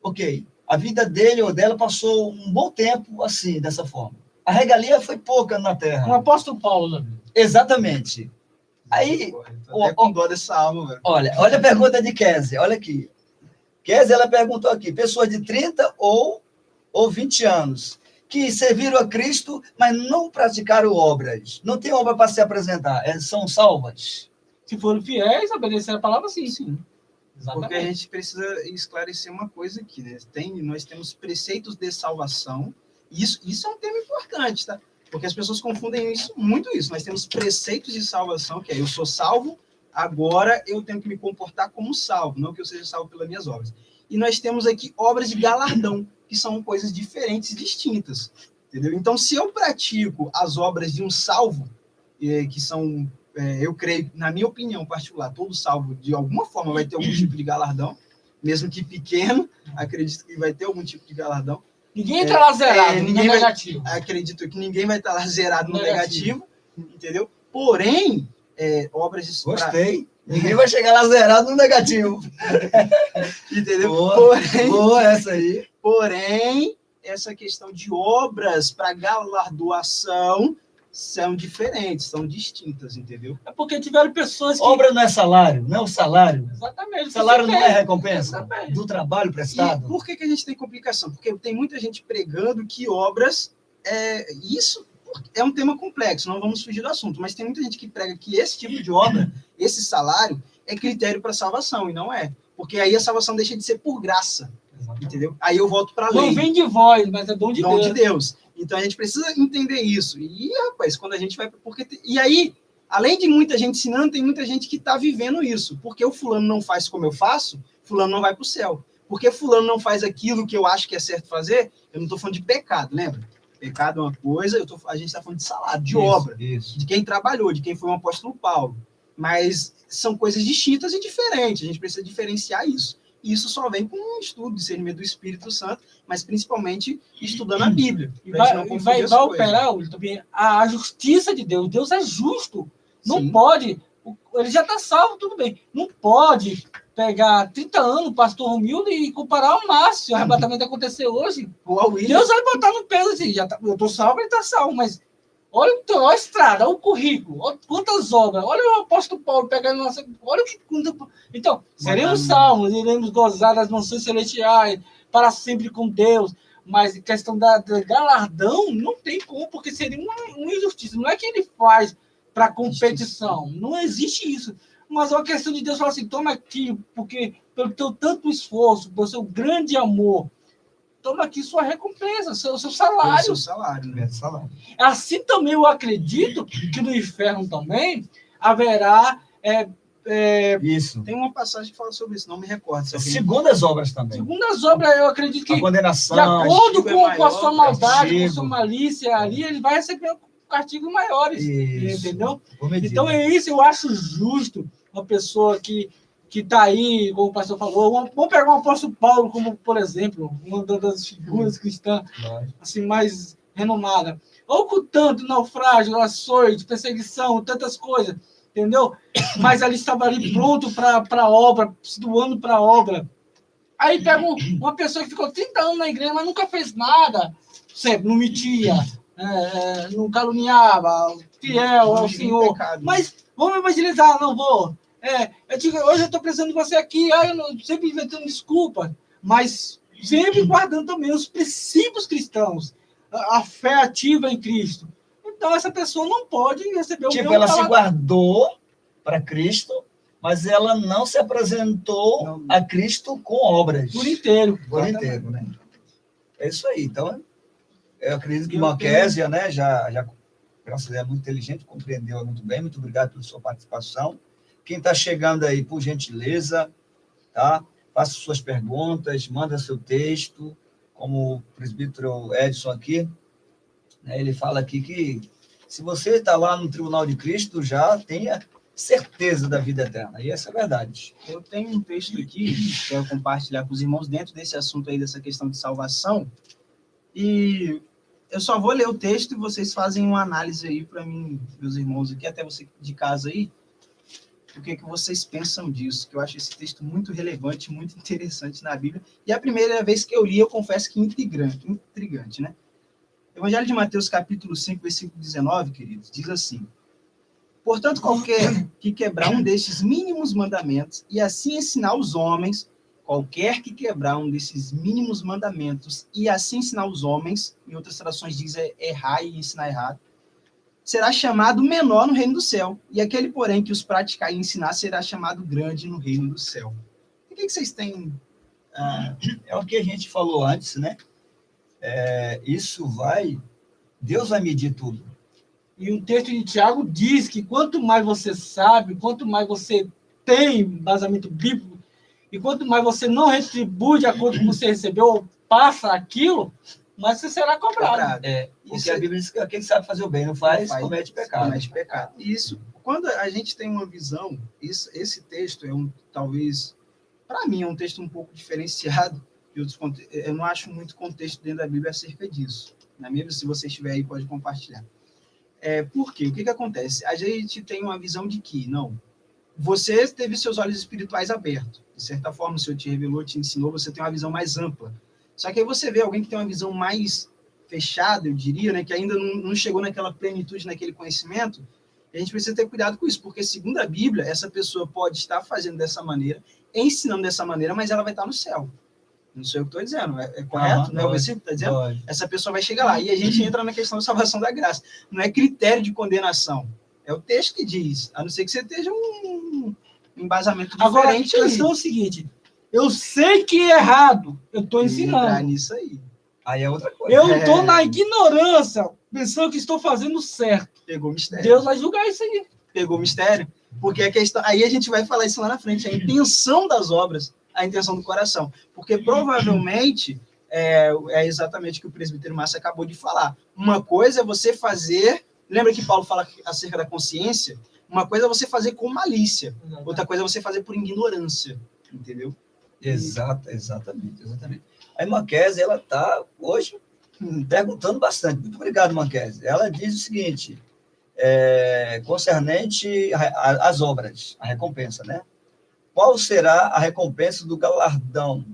Ok, a vida dele ou dela passou um bom tempo assim, dessa forma. A regalia foi pouca na terra. O apóstolo Paulo, né? Exatamente. Aí, até com dó dessa alma, velho. Olha a pergunta de Kézia, olha aqui. Kézia, ela perguntou aqui, pessoas de 30 ou 20 anos, que serviram a Cristo, mas não praticaram obras. Não tem obra para se apresentar. São salvas? Se forem fiéis, obedecer a palavra, sim. Exatamente. Porque a gente precisa esclarecer uma coisa aqui, né? Nós temos preceitos de salvação. Isso é um tema importante, tá? Porque as pessoas confundem muito isso. Nós temos preceitos de salvação, que é eu sou salvo, agora eu tenho que me comportar como salvo, não que eu seja salvo pelas minhas obras. E nós temos aqui obras de galardão, que são coisas diferentes, distintas, entendeu? Então, se eu pratico as obras de um salvo, que são, eu creio, na minha opinião particular, todo salvo, de alguma forma, vai ter algum tipo de galardão, mesmo que pequeno, acredito que vai ter algum tipo de galardão. Ninguém entra lá zerado, ninguém vai negativo. Acredito que ninguém vai estar lá zerado no negativo, entendeu? Porém, obras de... Gostei. Ninguém vai chegar lá zerado no negativo. Entendeu? Boa essa aí. Porém, essa questão de obras para galardoação são diferentes, são distintas, entendeu? É porque tiveram pessoas que... Obra não é salário, não é o salário. Exatamente. O salário não é recompensa Exatamente. do trabalho prestado. E por que a gente tem complicação? Porque tem muita gente pregando que obras... Isso é um tema complexo, não vamos fugir do assunto, mas tem muita gente que prega que esse tipo de obra, esse salário, é critério para salvação, e não é. Porque aí a salvação deixa de ser por graça, entendeu? Aí eu volto para a lei. Não vem de vós, mas é dom de Deus. Dom de Deus. Então a gente precisa entender isso. E, rapaz, quando a gente vai... E aí, além de muita gente ensinando, tem muita gente que está vivendo isso. Porque o fulano não faz como eu faço, fulano não vai para o céu. Porque fulano não faz aquilo que eu acho que é certo fazer, eu não estou falando de pecado, lembra? Pecado é uma coisa, a gente está falando de salário, de obra, de quem trabalhou, de quem foi o apóstolo Paulo. Mas são coisas distintas e diferentes, a gente precisa diferenciar isso. E isso só vem com um estudo, discernimento do Espírito Santo, mas principalmente estudando a Bíblia. E pra gente não vai, confundir vai, as vai coisas. operar também a justiça de Deus. Deus é justo. Não Sim. pode. Ele já está salvo, tudo bem. Não pode pegar 30 anos, o pastor Romildo, e comparar ao Márcio. Se o arrebatamento acontecer hoje, O Al Williams, Deus vai botar no peso assim. Eu estou salvo, ele está salvo, mas olha, olha a estrada, olha o currículo, olha quantas obras, olha o apóstolo Paulo pegando nossa. Olha o que. Então, seremos salvos, iremos gozar das mansões celestiais para sempre com Deus. Mas questão da galardão, não tem como, porque seria uma injustiça. Não é que ele faz para competição, não existe isso. Mas é uma questão de Deus falar assim: toma aqui, porque pelo teu tanto esforço, pelo seu grande amor, toma aqui sua recompensa, seu salário. seu salário, né? Salário. Assim também eu acredito que no inferno também haverá. Isso. Tem uma passagem que fala sobre isso, não me recordo. Se alguém- Segundo as obras também. Segundo as obras, eu acredito que, A de condenação. acordo castigo é com a maior, sua maldade, com a castigo. sua malícia ali, ele vai receber castigos maiores. Isso. Entendeu? Por medida. Então é isso, eu acho justo uma pessoa que está aí, como o pastor falou. Vamos pegar o apóstolo Paulo como, por exemplo, uma das figuras cristãs assim, mais renomada. Ou com tanto naufrágio, açoite, perseguição, tantas coisas, entendeu? Mas ele estava ali pronto para a obra, se doando para a obra. Aí pega uma pessoa que ficou 30 anos na igreja, mas nunca fez nada, sempre não mentia, não caluniava, fiel ao Senhor. Pecado. Mas vamos evangelizar, não vou. Eu digo, hoje eu estou precisando de você aqui, eu não, sempre inventando desculpa, mas sempre guardando também os princípios cristãos, a fé ativa em Cristo. Então, essa pessoa não pode receber o Tipo, meu ela se salário. guardou para Cristo, mas ela não se apresentou Não. a Cristo com obras. Por inteiro. Por inteiro, né? É isso aí. Então, eu acredito que Eu Marquésia, né, já, graças a Deus, é muito inteligente, compreendeu muito bem. Muito obrigado pela sua participação. Quem está chegando aí, por gentileza, tá? Faça suas perguntas, manda seu texto, como o presbítero Edson aqui, né, ele fala aqui que se você está lá no Tribunal de Cristo, já tenha certeza da vida eterna. E essa é a verdade. Eu tenho um texto aqui que quero compartilhar com os irmãos dentro desse assunto aí, dessa questão de salvação. E eu só vou ler o texto e vocês fazem uma análise aí para mim, meus irmãos aqui, até você de casa aí, o que vocês pensam disso, que eu acho esse texto muito relevante, muito interessante na Bíblia. E a primeira vez que eu li, eu confesso que intrigante, né? Evangelho de Mateus, capítulo 5, versículo 19, queridos, diz assim: portanto, qualquer que quebrar um destes mínimos mandamentos e assim ensinar os homens, qualquer que quebrar um desses mínimos mandamentos e assim ensinar os homens, em outras traduções diz errar e ensinar errado, será chamado menor no reino do céu. E aquele, porém, que os praticar e ensinar será chamado grande no reino do céu. O que vocês têm? É o que a gente falou antes, né? Deus vai medir tudo. E o texto de Tiago diz que quanto mais você sabe, quanto mais você tem embasamento bíblico, e quanto mais você não retribui de acordo com o que você recebeu, ou passa aquilo, mais você será cobrado. Porque Isso a Bíblia diz que quem sabe fazer o bem não faz, comete pecado. Comete pecado. Isso, quando a gente tem uma visão, esse texto é talvez, para mim, é um texto um pouco diferenciado de outros contextos. Eu não acho muito contexto dentro da Bíblia acerca disso. Na Bíblia, se você estiver aí, pode compartilhar. Por quê? O que acontece? A gente tem uma visão de que, não, você teve seus olhos espirituais abertos. De certa forma, o Senhor te revelou, te ensinou, você tem uma visão mais ampla. Só que aí você vê alguém que tem uma visão mais fechada, eu diria, né, que ainda não chegou naquela plenitude, naquele conhecimento, a gente precisa ter cuidado com isso, porque segundo a Bíblia, essa pessoa pode estar fazendo dessa maneira, ensinando dessa maneira, mas ela vai estar no céu. Não sei o que estou dizendo, é correto? Não é o versículo que está dizendo? Pode. Essa pessoa vai chegar lá. E a gente entra na questão da salvação da graça. Não é critério de condenação. É o texto que diz. A não ser que você esteja um embasamento diferente. Agora, a questão é o seguinte: eu sei que é errado, eu estou Entrar ensinando. nisso aí. Aí é outra coisa. Eu estou na ignorância, pensando que estou fazendo certo. Pegou o mistério. Deus vai julgar isso aí. Pegou o mistério. Porque a questão. Aí a gente vai falar isso lá na frente. A intenção das obras, a intenção do coração. Porque provavelmente é exatamente o que o presbítero Márcio acabou de falar. Uma coisa é você fazer. Lembra que Paulo fala acerca da consciência? Uma coisa é você fazer com malícia. Outra coisa é você fazer por ignorância. Entendeu? Exatamente. A irmã Kézia, ela está hoje perguntando bastante. Muito obrigado, irmã Kézia. Ela diz o seguinte, concernente às obras, a recompensa, né? Qual será a recompensa do galardão?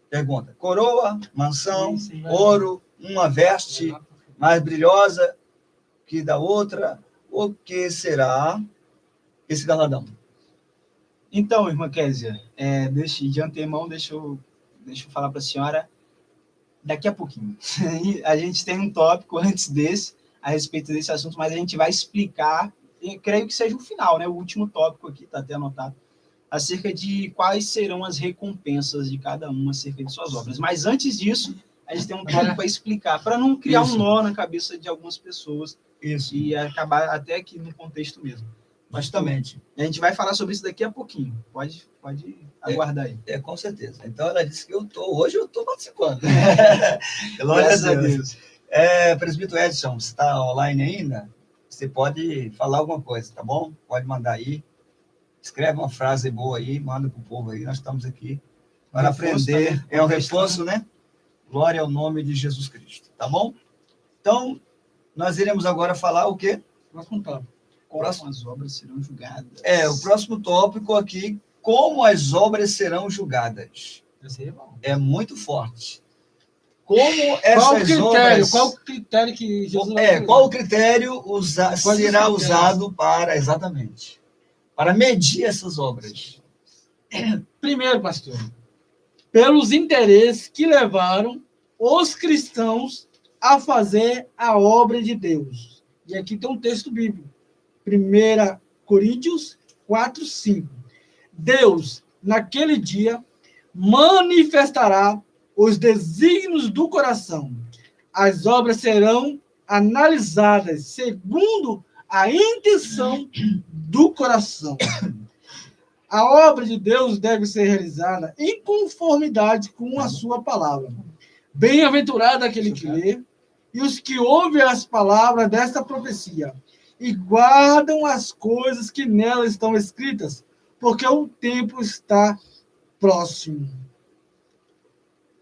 Pergunta. Coroa, mansão, ouro, uma veste mais brilhosa que da outra. O que será esse galardão? Então, irmã Kézia, de antemão, deixa eu falar para a senhora daqui a pouquinho. A gente tem um tópico antes desse, a respeito desse assunto, mas a gente vai explicar, e creio que seja o final, né? O último tópico aqui, está até anotado, acerca de quais serão as recompensas de cada uma acerca de suas obras. Mas antes disso, a gente tem um tópico para explicar, para não criar um nó na cabeça de algumas pessoas e acabar até aqui no contexto mesmo. Justamente. A gente vai falar sobre isso daqui a pouquinho. Pode aguardar aí. Com certeza. Então, ela disse que hoje eu estou participando. Glórias a Deus. Presbítero Edson, você está online ainda? Você pode falar alguma coisa, tá bom? Pode mandar aí. Escreve uma frase boa aí, manda para o povo aí. Nós estamos aqui para aprender. É um reforço, né? Glória ao nome de Jesus Cristo. Tá bom? Então, nós iremos agora falar o quê? Próximo tópico. Como as obras serão julgadas. O próximo tópico aqui, como as obras serão julgadas. É muito forte. Como essas obras... Qual o critério que Jesus qual o critério será usado para, exatamente, para medir essas obras? Primeiro, pastor, pelos interesses que levaram os cristãos a fazer a obra de Deus. E aqui tem um texto bíblico. 1 Coríntios 4, 5. Deus, naquele dia, manifestará os desígnios do coração. As obras serão analisadas segundo a intenção do coração. A obra de Deus deve ser realizada em conformidade com a sua palavra. Bem-aventurado aquele que lê e os que ouvem as palavras desta profecia e guardam as coisas que nela estão escritas, porque o tempo está próximo.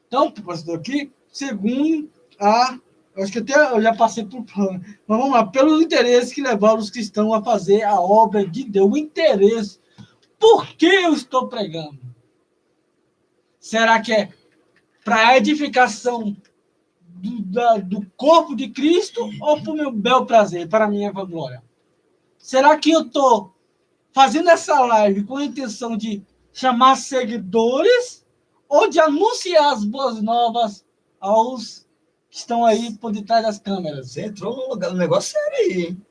Então, pastor, aqui, segundo acho que até eu já passei por plano, mas vamos lá, pelos interesses que levaram os cristãos a fazer a obra de Deus, o interesse. Por que eu estou pregando? Será que é para a edificação do corpo de Cristo ou para o meu bel prazer, para a minha vanglória? Será que eu estou fazendo essa live com a intenção de chamar seguidores ou de anunciar as boas novas aos que estão aí por detrás das câmeras? Você entrou num negócio sério aí, hein?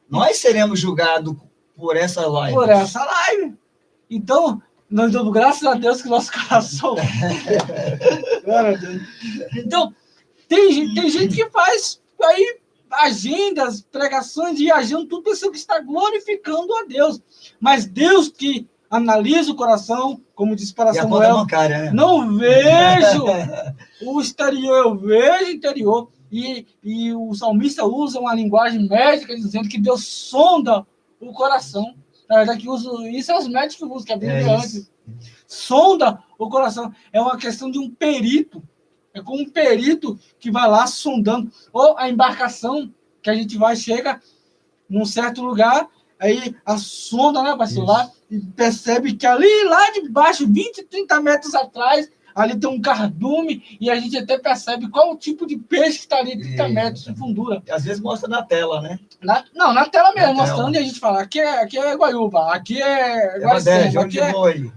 Nós seremos julgados por essa live. Por essa live. Então, nós damos graças a Deus que nosso coração... Glória a Deus. Então, tem gente que faz aí agendas, pregações, viajando, tudo pensando que está glorificando a Deus. Mas Deus que analisa o coração, como disse para Samuel, bancária, né? Não vejo o exterior, eu vejo o interior. E o salmista usa uma linguagem médica, dizendo que Deus sonda o coração. Na verdade, isso é os médicos que usam, que a Bíblia antes. Sonda o coração. É uma questão de um perito. É como um perito que vai lá sondando. Ou a embarcação, que a gente chega num certo lugar, aí a sonda, né, pastor, lá, e percebe que ali, lá de baixo, 20, 30 metros atrás, ali tem um cardume, e a gente até percebe qual o tipo de peixe que está ali, 30 metros de fundura. E às vezes mostra na tela, né? Na tela mesmo, mostrando, e a gente fala, aqui é Guaiúba, aqui é Guaricema, aqui é...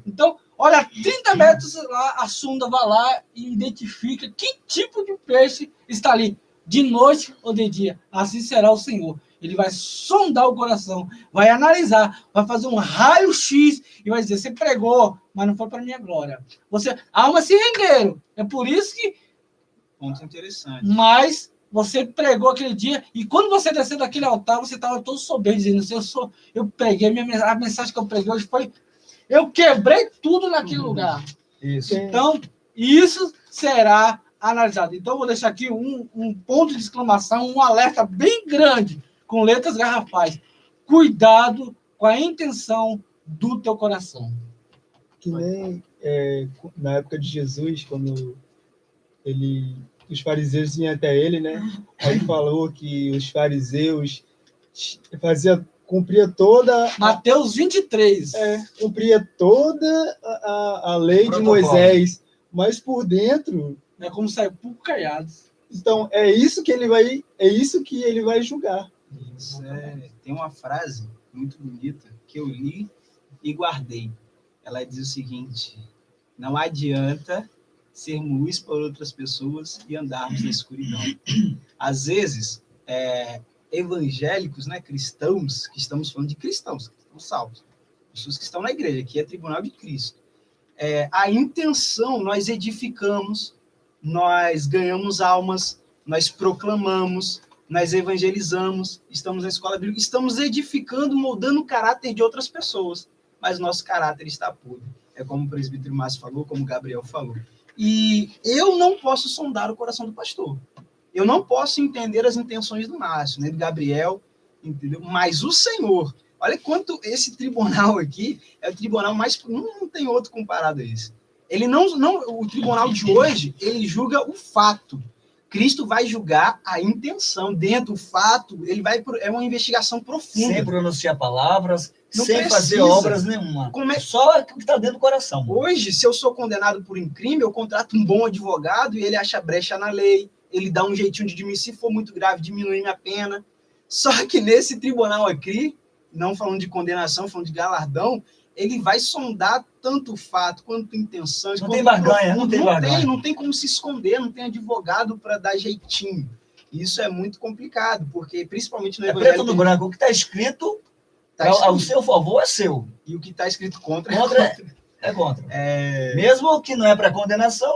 Então, olha, 30 metros lá, a sonda vai lá e identifica que tipo de peixe está ali, de noite ou de dia. Assim será o Senhor. Ele vai sondar o coração, vai analisar, vai fazer um raio-x e vai dizer, você pregou, mas não foi para minha glória. Almas se renderam. É por isso que... Ponto interessante. Mas você pregou aquele dia, e quando você desceu daquele altar, você estava todo soberbo, dizendo, eu preguei, a mensagem que eu preguei hoje foi... Eu quebrei tudo naquele lugar. Isso. Então, isso será analisado. Então, eu vou deixar aqui um ponto de exclamação, um alerta bem grande, com letras garrafais. Cuidado com a intenção do teu coração. Que nem na época de Jesus, quando os fariseus vinham até ele, né? Aí falou que os fariseus cumpria toda Mateus 23. cumpria toda a lei de Moisés, mas por dentro É como sair por caiados. então é isso que ele vai julgar. Isso tem uma frase muito bonita que eu li e guardei. Ela diz o seguinte: não adianta sermos luz para outras pessoas e andarmos na escuridão. Às vezes, evangélicos, né, cristãos, que estamos falando de cristãos, que estão salvos, pessoas que estão na igreja, que é tribunal de Cristo. A intenção, nós edificamos, nós ganhamos almas, nós proclamamos, nós evangelizamos, estamos na escola bíblica, estamos edificando, moldando o caráter de outras pessoas, mas nosso caráter está podre. É como o presbítero Márcio falou, como o Gabriel falou. E eu não posso sondar o coração do pastor. Eu não posso entender as intenções do Márcio, nem do Gabriel, entendeu? Mas o Senhor, olha quanto esse tribunal aqui é o tribunal mais... Não tem outro comparado a esse. Ele o tribunal de hoje, ele julga o fato. Cristo vai julgar a intenção. Dentro do fato, é uma investigação profunda. Sem pronunciar palavras, Não sem precisa. fazer obras nenhuma. Só o que está dentro do coração. Hoje, se eu sou condenado por um crime, eu contrato um bom advogado e ele acha brecha na lei, ele dá um jeitinho de diminuir, se for muito grave, diminuir minha pena. Só que nesse tribunal aqui, não falando de condenação, falando de galardão, ele vai sondar tanto o fato quanto intenções. Não tem barganha, não tem como se esconder, não tem advogado para dar jeitinho. Isso é muito complicado, porque principalmente no Evangelho... preto no branco, o que está escrito, ao seu favor é seu. E o que está escrito contra é contra. Mesmo que não é para condenação,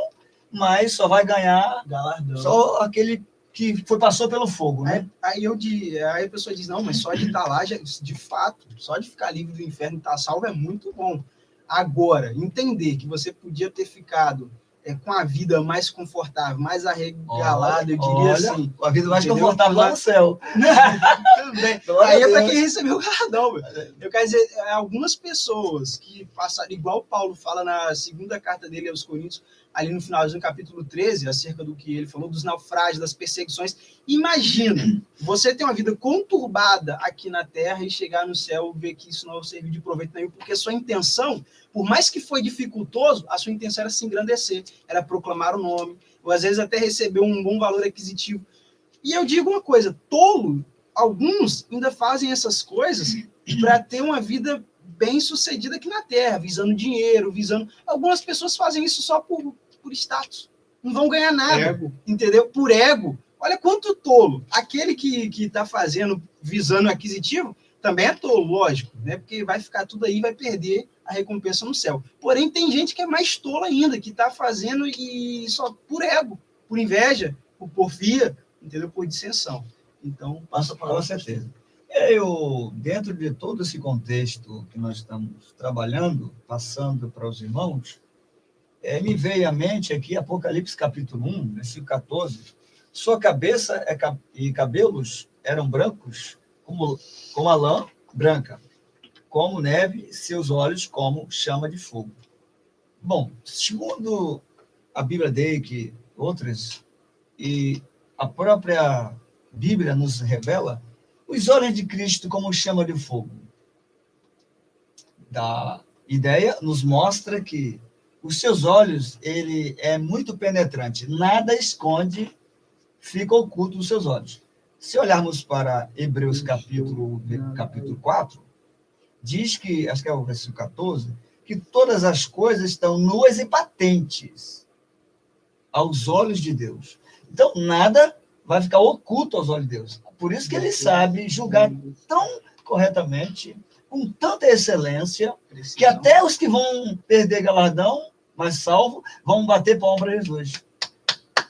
mas só vai ganhar galardão. Só aquele que passou pelo fogo, né? Aí a pessoa diz, não, mas só de estar lá, de fato, só de ficar livre do inferno e estar salvo é muito bom. Agora, entender que você podia ter ficado com a vida mais confortável, mais arregalada, eu diria assim. A vida mais confortável lá no céu. Também. Aí é para quem recebeu o galardão. Eu quero dizer, algumas pessoas que passaram, igual Paulo fala na segunda carta dele aos Coríntios, ali no finalzinho do capítulo 13, acerca do que ele falou, dos naufrágios, das perseguições. Imagina, você ter uma vida conturbada aqui na terra e chegar no céu e ver que isso não serviu de proveito nenhum, porque sua intenção, por mais que foi dificultoso, a sua intenção era se engrandecer, era proclamar o nome, ou às vezes até receber um bom valor aquisitivo. E eu digo uma coisa, tolo, alguns ainda fazem essas coisas para ter uma vida bem sucedida aqui na Terra, visando dinheiro, Algumas pessoas fazem isso só por status. Não vão ganhar nada, entendeu? Por ego. Olha quanto tolo. Aquele que está fazendo, visando aquisitivo, também é tolo, lógico, né? Porque vai ficar tudo aí, vai perder a recompensa no céu. Porém, tem gente que é mais tola ainda, que está fazendo e só por ego, por inveja, por porfia, entendeu? Por dissensão. Então, passa para com certeza. Dentro de todo esse contexto que nós estamos trabalhando, passando para os irmãos, me veio à mente aqui Apocalipse capítulo 1, versículo 14. Sua cabeça e cabelos eram brancos, como a lã branca, como neve, seus olhos como chama de fogo. Bom, segundo a Bíblia Dake, outras, e a própria Bíblia nos revela, os olhos de Cristo como chama de fogo. Da ideia nos mostra que os seus olhos, ele é muito penetrante, nada esconde, fica oculto nos seus olhos. Se olharmos para Hebreus capítulo 4, diz que, acho que é o versículo 14, que todas as coisas estão nuas e patentes aos olhos de Deus. Então, nada vai ficar oculto aos olhos de Deus. Por isso que ele sabe julgar tão corretamente, com tanta excelência, que até os que vão perder galardão, mas salvo, vão bater palma para Jesus.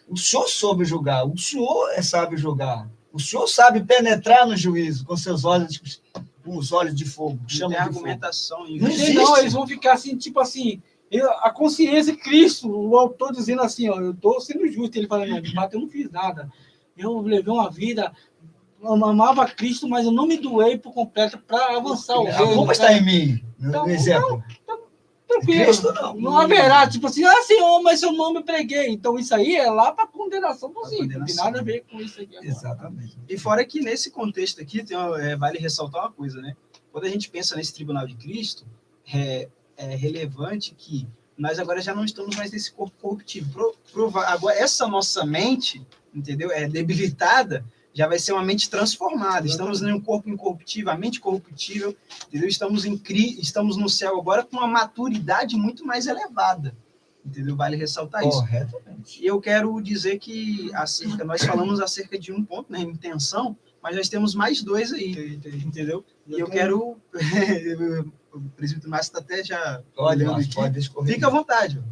O Senhor soube julgar, o Senhor sabe julgar, o Senhor sabe penetrar no juízo com seus olhos, com os olhos de fogo. Chama de argumentação. Não, eles vão ficar assim, tipo assim, a consciência de Cristo, o autor dizendo assim, ó, eu estou sendo justo, ele falando, de fato eu não fiz nada, eu levei uma vida, eu amava Cristo, mas eu não me doei por completo para avançar o reino. A culpa está em mim, no exemplo. tranquilo. Cristo não. Não haverá, tipo assim, Senhor, mas eu não me preguei. Então isso aí é lá para condenação dos ímpios. Não tem nada a ver com isso aqui agora. Exatamente. E fora que nesse contexto aqui, vale ressaltar uma coisa, né? Quando a gente pensa nesse tribunal de Cristo, é relevante que nós agora já não estamos mais nesse corpo corruptível. Agora, essa nossa mente, entendeu? Debilitada, já vai ser uma mente transformada. Estamos em um corpo incorruptível, a mente corruptível, entendeu? Estamos no céu agora com uma maturidade muito mais elevada, entendeu? Vale ressaltar isso. Corretamente. E eu quero dizer que nós falamos acerca de um ponto, né, intenção, mas nós temos mais dois aí, entendeu? E eu quero... O presbítero Márcio está até já olhando aqui. Pode discorrer. Fica à vontade.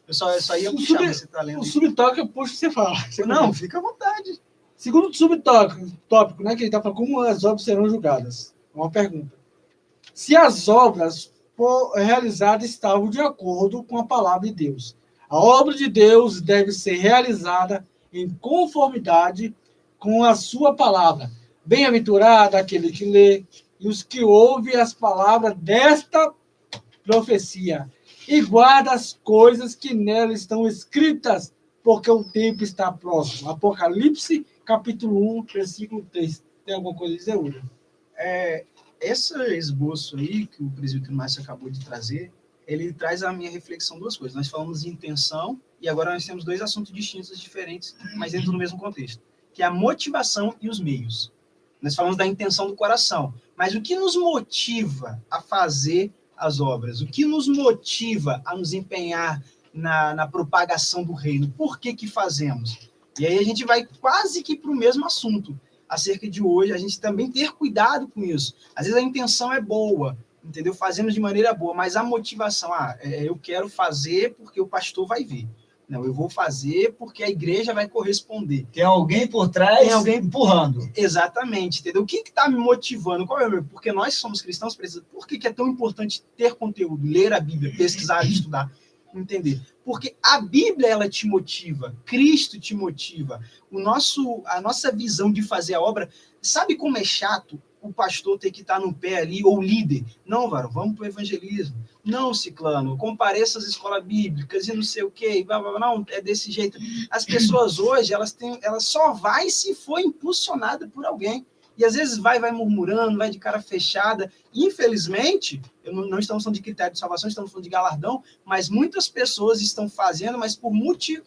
Eu só ia puxar, mas você está lendo. O subtópico eu puxo e você fala. Não, fica à vontade. Segundo subtópico, né, que ele está falando, como as obras serão julgadas? Uma pergunta. Se as obras for realizadas estavam de acordo com a palavra de Deus. A obra de Deus deve ser realizada em conformidade com a sua palavra. Bem-aventurado aquele que lê e os que ouvem as palavras desta profecia e guarda as coisas que nela estão escritas, porque o tempo está próximo. Apocalipse, capítulo 1, versículo 3. Tem alguma coisa a dizer, William? Esse esboço aí que o presbítero Márcio acabou de trazer, ele traz à minha reflexão duas coisas. Nós falamos de intenção e agora nós temos dois assuntos distintos, diferentes, mas dentro do mesmo contexto, que é a motivação e os meios. Nós falamos da intenção do coração, mas o que nos motiva a fazer as obras? O que nos motiva a nos empenhar na propagação do reino? Por que fazemos? E aí a gente vai quase que para o mesmo assunto, acerca de hoje, a gente também ter cuidado com isso. Às vezes a intenção é boa, entendeu? Fazemos de maneira boa, mas a motivação, eu quero fazer porque o pastor vai ver. Não, eu vou fazer porque a igreja vai corresponder. Tem alguém por trás, tem alguém empurrando. Exatamente, entendeu? O que está me motivando? Qual é o meu? Porque nós somos cristãos, por que é tão importante ter conteúdo, ler a Bíblia, pesquisar, estudar, entender? Porque a Bíblia, ela te motiva, Cristo te motiva. A nossa visão de fazer a obra, sabe como é chato o pastor ter que estar no pé ali, ou o líder? Não, varão, vamos para o evangelismo. Não, ciclano, compareça às escolas bíblicas e não sei o quê. Não, é desse jeito. As pessoas hoje, elas só vai se for impulsionada por alguém. E às vezes vai murmurando, vai de cara fechada. Infelizmente, não estamos falando de critério de salvação, estamos falando de galardão, mas muitas pessoas estão fazendo, mas por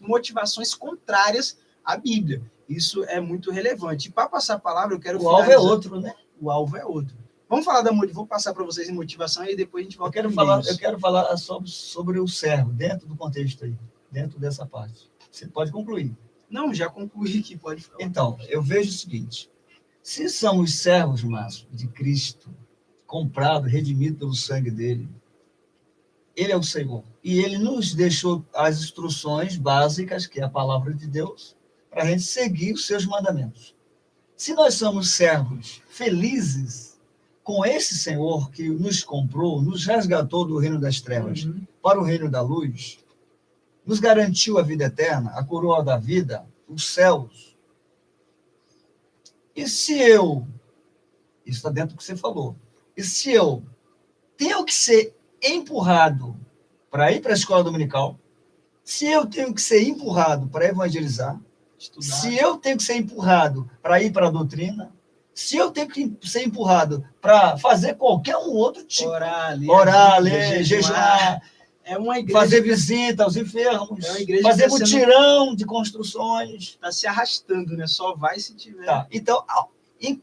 motivações contrárias à Bíblia. Isso é muito relevante. E para passar a palavra, eu quero... O alvo é outro, né? O alvo é outro. Vamos falar vou passar para vocês em motivação e depois a gente volta. Eu quero falar sobre o servo, dentro do contexto aí, dentro dessa parte. Você pode concluir. Não, já concluí aqui, pode falar. Então, eu vejo o seguinte, se somos servos, Márcio, de Cristo, comprado, redimido pelo sangue dele, ele é o Senhor. E ele nos deixou as instruções básicas, que é a palavra de Deus, para a gente seguir os seus mandamentos. Se nós somos servos felizes com esse Senhor que nos comprou, nos resgatou do reino das trevas para o reino da luz, nos garantiu a vida eterna, a coroa da vida, os céus. E se eu, isso está dentro do que você falou, e se eu tenho que ser empurrado para ir para a escola dominical, se eu tenho que ser empurrado para evangelizar, estudar, se eu tenho que ser empurrado para ir para a doutrina, se eu tenho que ser empurrado para fazer qualquer um outro tipo, orar, ler, jejuar, uma igreja, fazer visita aos enfermos, fazer mutirão de construções. Está se arrastando, né? Só vai se tiver. Tá. Então, em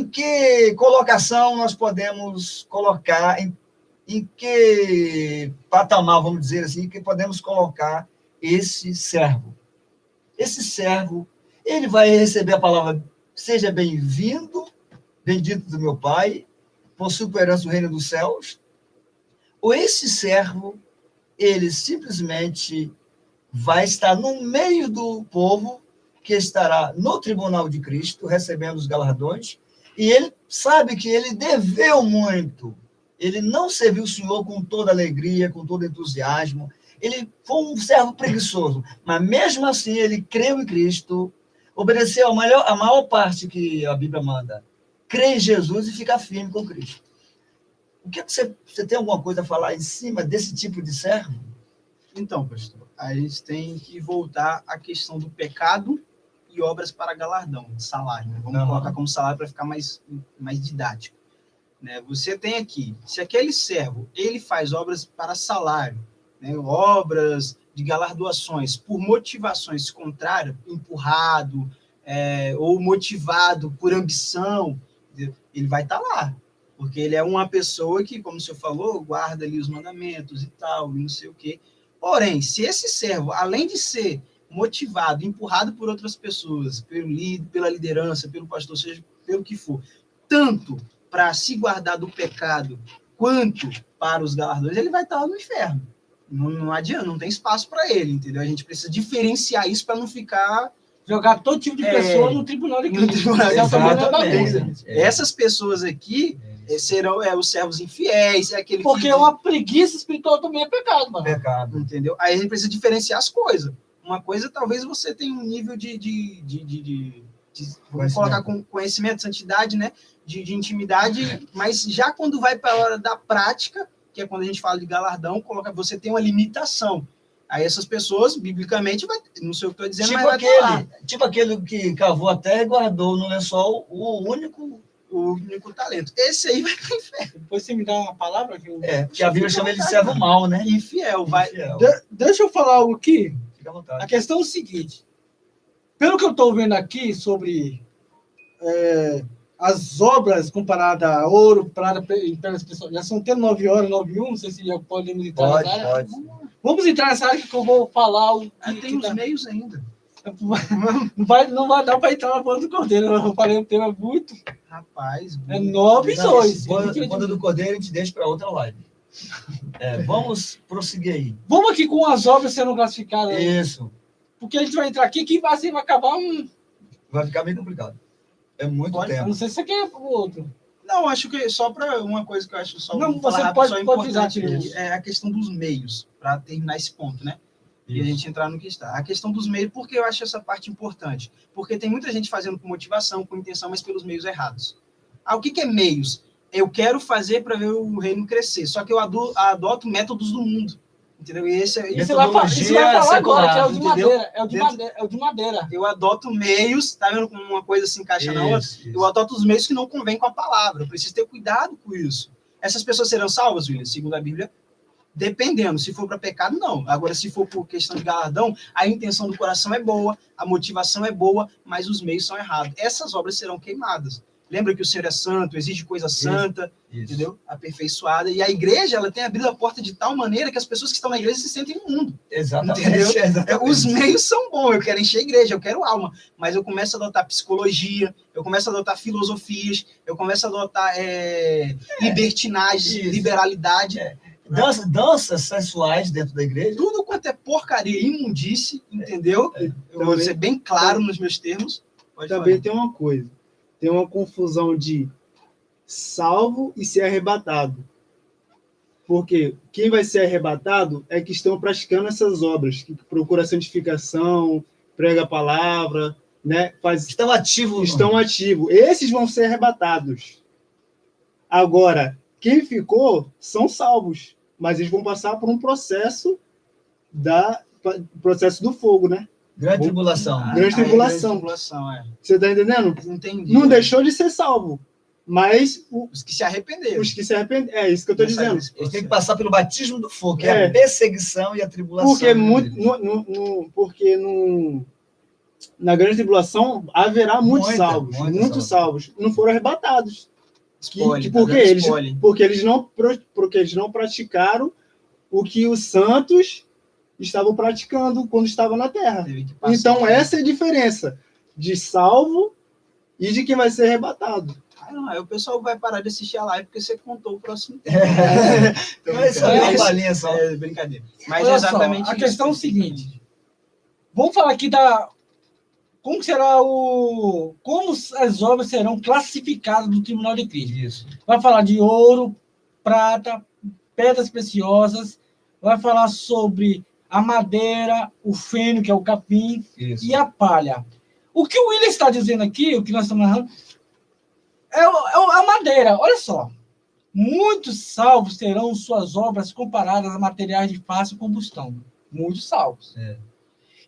que colocação nós podemos colocar, em que patamar, vamos dizer assim, que podemos colocar esse servo? Esse servo, ele vai receber a palavra: seja bem-vindo, bendito do meu Pai, possui por herança o reino dos céus. Ou esse servo, ele simplesmente vai estar no meio do povo, que estará no tribunal de Cristo, recebendo os galardões, e ele sabe que ele deveu muito. Ele não serviu o Senhor com toda alegria, com todo entusiasmo. Ele foi um servo preguiçoso, mas mesmo assim ele creu em Cristo, obedeceu a maior parte que a Bíblia manda. Crê em Jesus e fica firme com Cristo. O que é que você tem alguma coisa a falar em cima desse tipo de servo? Então, pastor, a gente tem que voltar à questão do pecado e obras para galardão, salário. Né? Vamos colocar como salário para ficar mais didático. Né? Você tem aqui, se aquele servo ele faz obras para salário, né? Obras de galardoações por motivações contrárias, empurrado ou motivado por ambição, ele vai estar lá. Porque ele é uma pessoa que, como o senhor falou, guarda ali os mandamentos e tal, e não sei o quê. Porém, se esse servo, além de ser motivado, empurrado por outras pessoas, pela liderança, pelo pastor, seja pelo que for, tanto para se guardar do pecado, quanto para os galardões, ele vai estar lá no inferno. Não adianta, não tem espaço para ele, entendeu? A gente precisa diferenciar isso para não ficar... Jogar todo tipo de pessoa no tribunal de Cristo. Exatamente. Essas pessoas aqui serão os servos infiéis, aquele porque uma preguiça espiritual também é pecado, mano. Pecado. Entendeu? Aí a gente precisa diferenciar as coisas. Uma coisa, talvez você tenha um nível vamos colocar com conhecimento, santidade, né? De intimidade, mas já quando vai para a hora da prática, que é quando a gente fala de galardão, você tem uma limitação. Aí essas pessoas, biblicamente, não sei o que estou dizendo, tipo aquele que cavou a terra e guardou no lençol o único talento. Esse aí vai para o inferno. Depois você me dá uma palavra que porque a Bíblia chama ele de servo mau, né? Infiel. Deixa eu falar algo aqui. Fica à vontade. A questão é o seguinte. Pelo que eu estou vendo aqui sobre as obras comparadas a ouro, prata e pedras preciosas, já são até 9 horas, 9h01, não sei se já podemos entrar nessa área. Pode. Vamos entrar nessa área que eu vou falar. Tem os meios ainda. Não vai dar para entrar na banda do Cordeiro. Eu falei um tema muito... Rapaz... É 9h02. Banda do Cordeiro a gente deixa para outra live. Vamos prosseguir aí. Vamos aqui com as obras sendo classificadas. Isso. Porque a gente vai entrar aqui, que vai acabar Vai ficar bem complicado. É muito tempo. Eu não sei se você quer o outro. Não, acho que só para uma coisa que eu acho só... Não, você pode importante é a questão dos meios, para terminar esse ponto, né? E a gente entrar no que está. A questão dos meios, porque eu acho essa parte importante? Porque tem muita gente fazendo com motivação, com intenção, mas pelos meios errados. O que é meios? Eu quero fazer para ver o reino crescer, só que eu adoto métodos do mundo. Entendeu? E esse você vai falar agora, que é o de madeira. É o de madeira. Eu adoto meios, tá vendo como uma coisa se encaixa na outra? Eu adoto os meios que não convêm com a palavra. Eu preciso ter cuidado com isso. Essas pessoas serão salvas, William, segundo a Bíblia? Dependendo. Se for para pecado, não. Agora, se for por questão de galardão, a intenção do coração é boa, a motivação é boa, mas os meios são errados. Essas obras serão queimadas. Lembra que o Senhor é santo, exige coisa santa, entendeu? Aperfeiçoada. E a igreja, ela tem abrido a porta de tal maneira que as pessoas que estão na igreja se sentem no mundo. Exatamente. Os meios são bons, eu quero encher a igreja, eu quero alma. Mas eu começo a adotar psicologia, eu começo a adotar filosofias, eu começo a adotar libertinagem, liberalidade. Danças sensuais dentro da igreja. Tudo quanto é porcaria, imundície, entendeu? Eu vou ser bem claro nos meus termos. Também tem uma coisa. Tem uma confusão de salvo e ser arrebatado. Porque quem vai ser arrebatado é que estão praticando essas obras, que procura a santificação, prega a palavra, né? Estão ativos. Esses vão ser arrebatados. Agora, quem ficou são salvos, mas eles vão passar por um processo do fogo, né? Grande tribulação. Grande tribulação. Você está entendendo? Entendi. Não deixou de ser salvo, mas os que se arrependeram. É isso que eu estou dizendo. Eles têm que passar pelo batismo do fogo, que é a perseguição e a tribulação. Porque na grande tribulação haverá muitos salvos. Não foram arrebatados. Porque eles não praticaram o que os santos estavam praticando quando estavam na terra. Então, essa é a diferença de salvo e de quem vai ser arrebatado. Aí o pessoal vai parar de assistir a live porque você contou o próximo tempo. É brincadeira. Mas olha exatamente só, a questão é o seguinte. Vamos falar aqui como as obras serão classificadas no Tribunal de Cristo. Isso. Vai falar de ouro, prata, pedras preciosas, vai falar sobre a madeira, o feno, que é o capim, e a palha. O que o William está dizendo aqui, o que nós estamos narrando, é a madeira. Olha só. Muitos salvos terão suas obras comparadas a materiais de fácil combustão. Muitos salvos. É.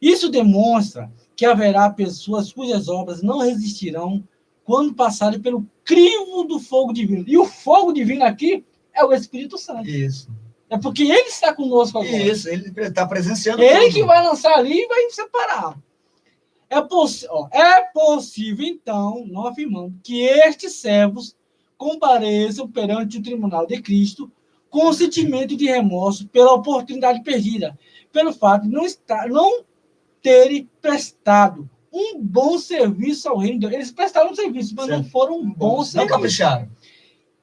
Isso demonstra que haverá pessoas cujas obras não resistirão quando passarem pelo crivo do fogo divino. E o fogo divino aqui é o Espírito Santo. Isso. É porque ele está conosco agora. Isso, ele está presenciando Ele tudo. que vai lançar ali e vai separar. É possível, então, não afirmando, que estes servos compareçam perante o tribunal de Cristo com sentimento de remorso pela oportunidade perdida, pelo fato de não terem prestado um bom serviço ao reino de Deus. Eles prestaram um serviço, mas não foram um bom Não serviço. capricharam.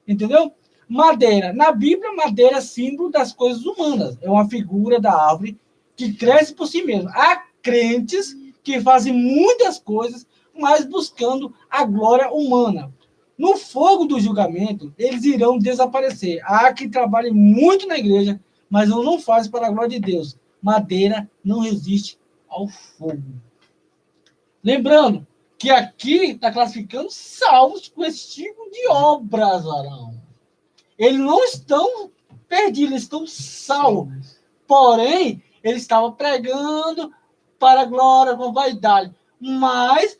Entendeu? Madeira. Na Bíblia, madeira é símbolo das coisas humanas. É uma figura da árvore que cresce por si mesma. Há crentes que fazem muitas coisas, mas buscando a glória humana. No fogo do julgamento, eles irão desaparecer. Há quem trabalhe muito na igreja, mas não faz para a glória de Deus. Madeira não resiste ao fogo. Lembrando que aqui está classificando salvos com esse tipo de obras, Arão. Eles não estão perdidos, eles estão salvos. Porém, ele estava pregando para a glória, com vaidade. Mas,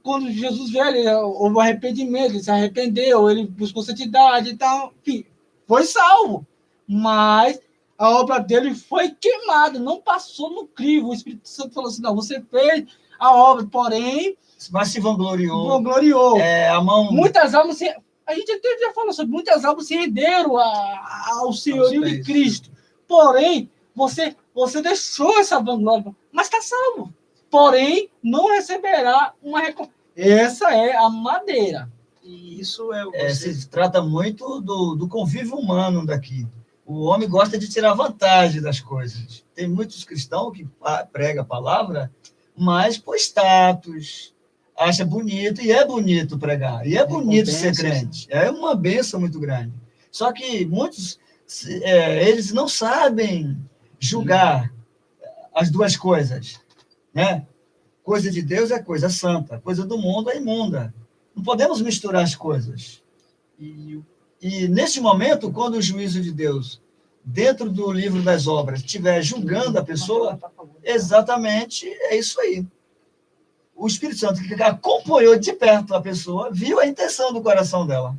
quando Jesus veio, houve um arrependimento, ele se arrependeu, ele buscou santidade e tal, enfim, foi salvo. Mas a obra dele foi queimada, não passou no crivo. O Espírito Santo falou assim, não, você fez a obra, porém... Mas se vangloriou. Vangloriou. A mão... Muitas almas... A gente até já falou sobre muitas almas se renderam ao senhorio de Cristo. Porém, você deixou essa vanglória, mas está salvo. Porém, não receberá uma recompensa. Essa é a madeira. E isso se trata muito do convívio humano daqui. O homem gosta de tirar vantagem das coisas. Tem muitos cristãos que pregam a palavra, mas por status, acha bonito, e é bonito pregar, e é bonito ser crente. É uma bênção muito grande. Só que muitos, eles não sabem julgar as duas coisas, né? Coisa de Deus é coisa santa, coisa do mundo é imunda. Não podemos misturar as coisas. E neste momento, quando o juízo de Deus, dentro do livro das obras, estiver julgando a pessoa, exatamente é isso aí. O Espírito Santo, que acompanhou de perto a pessoa, viu a intenção do coração dela.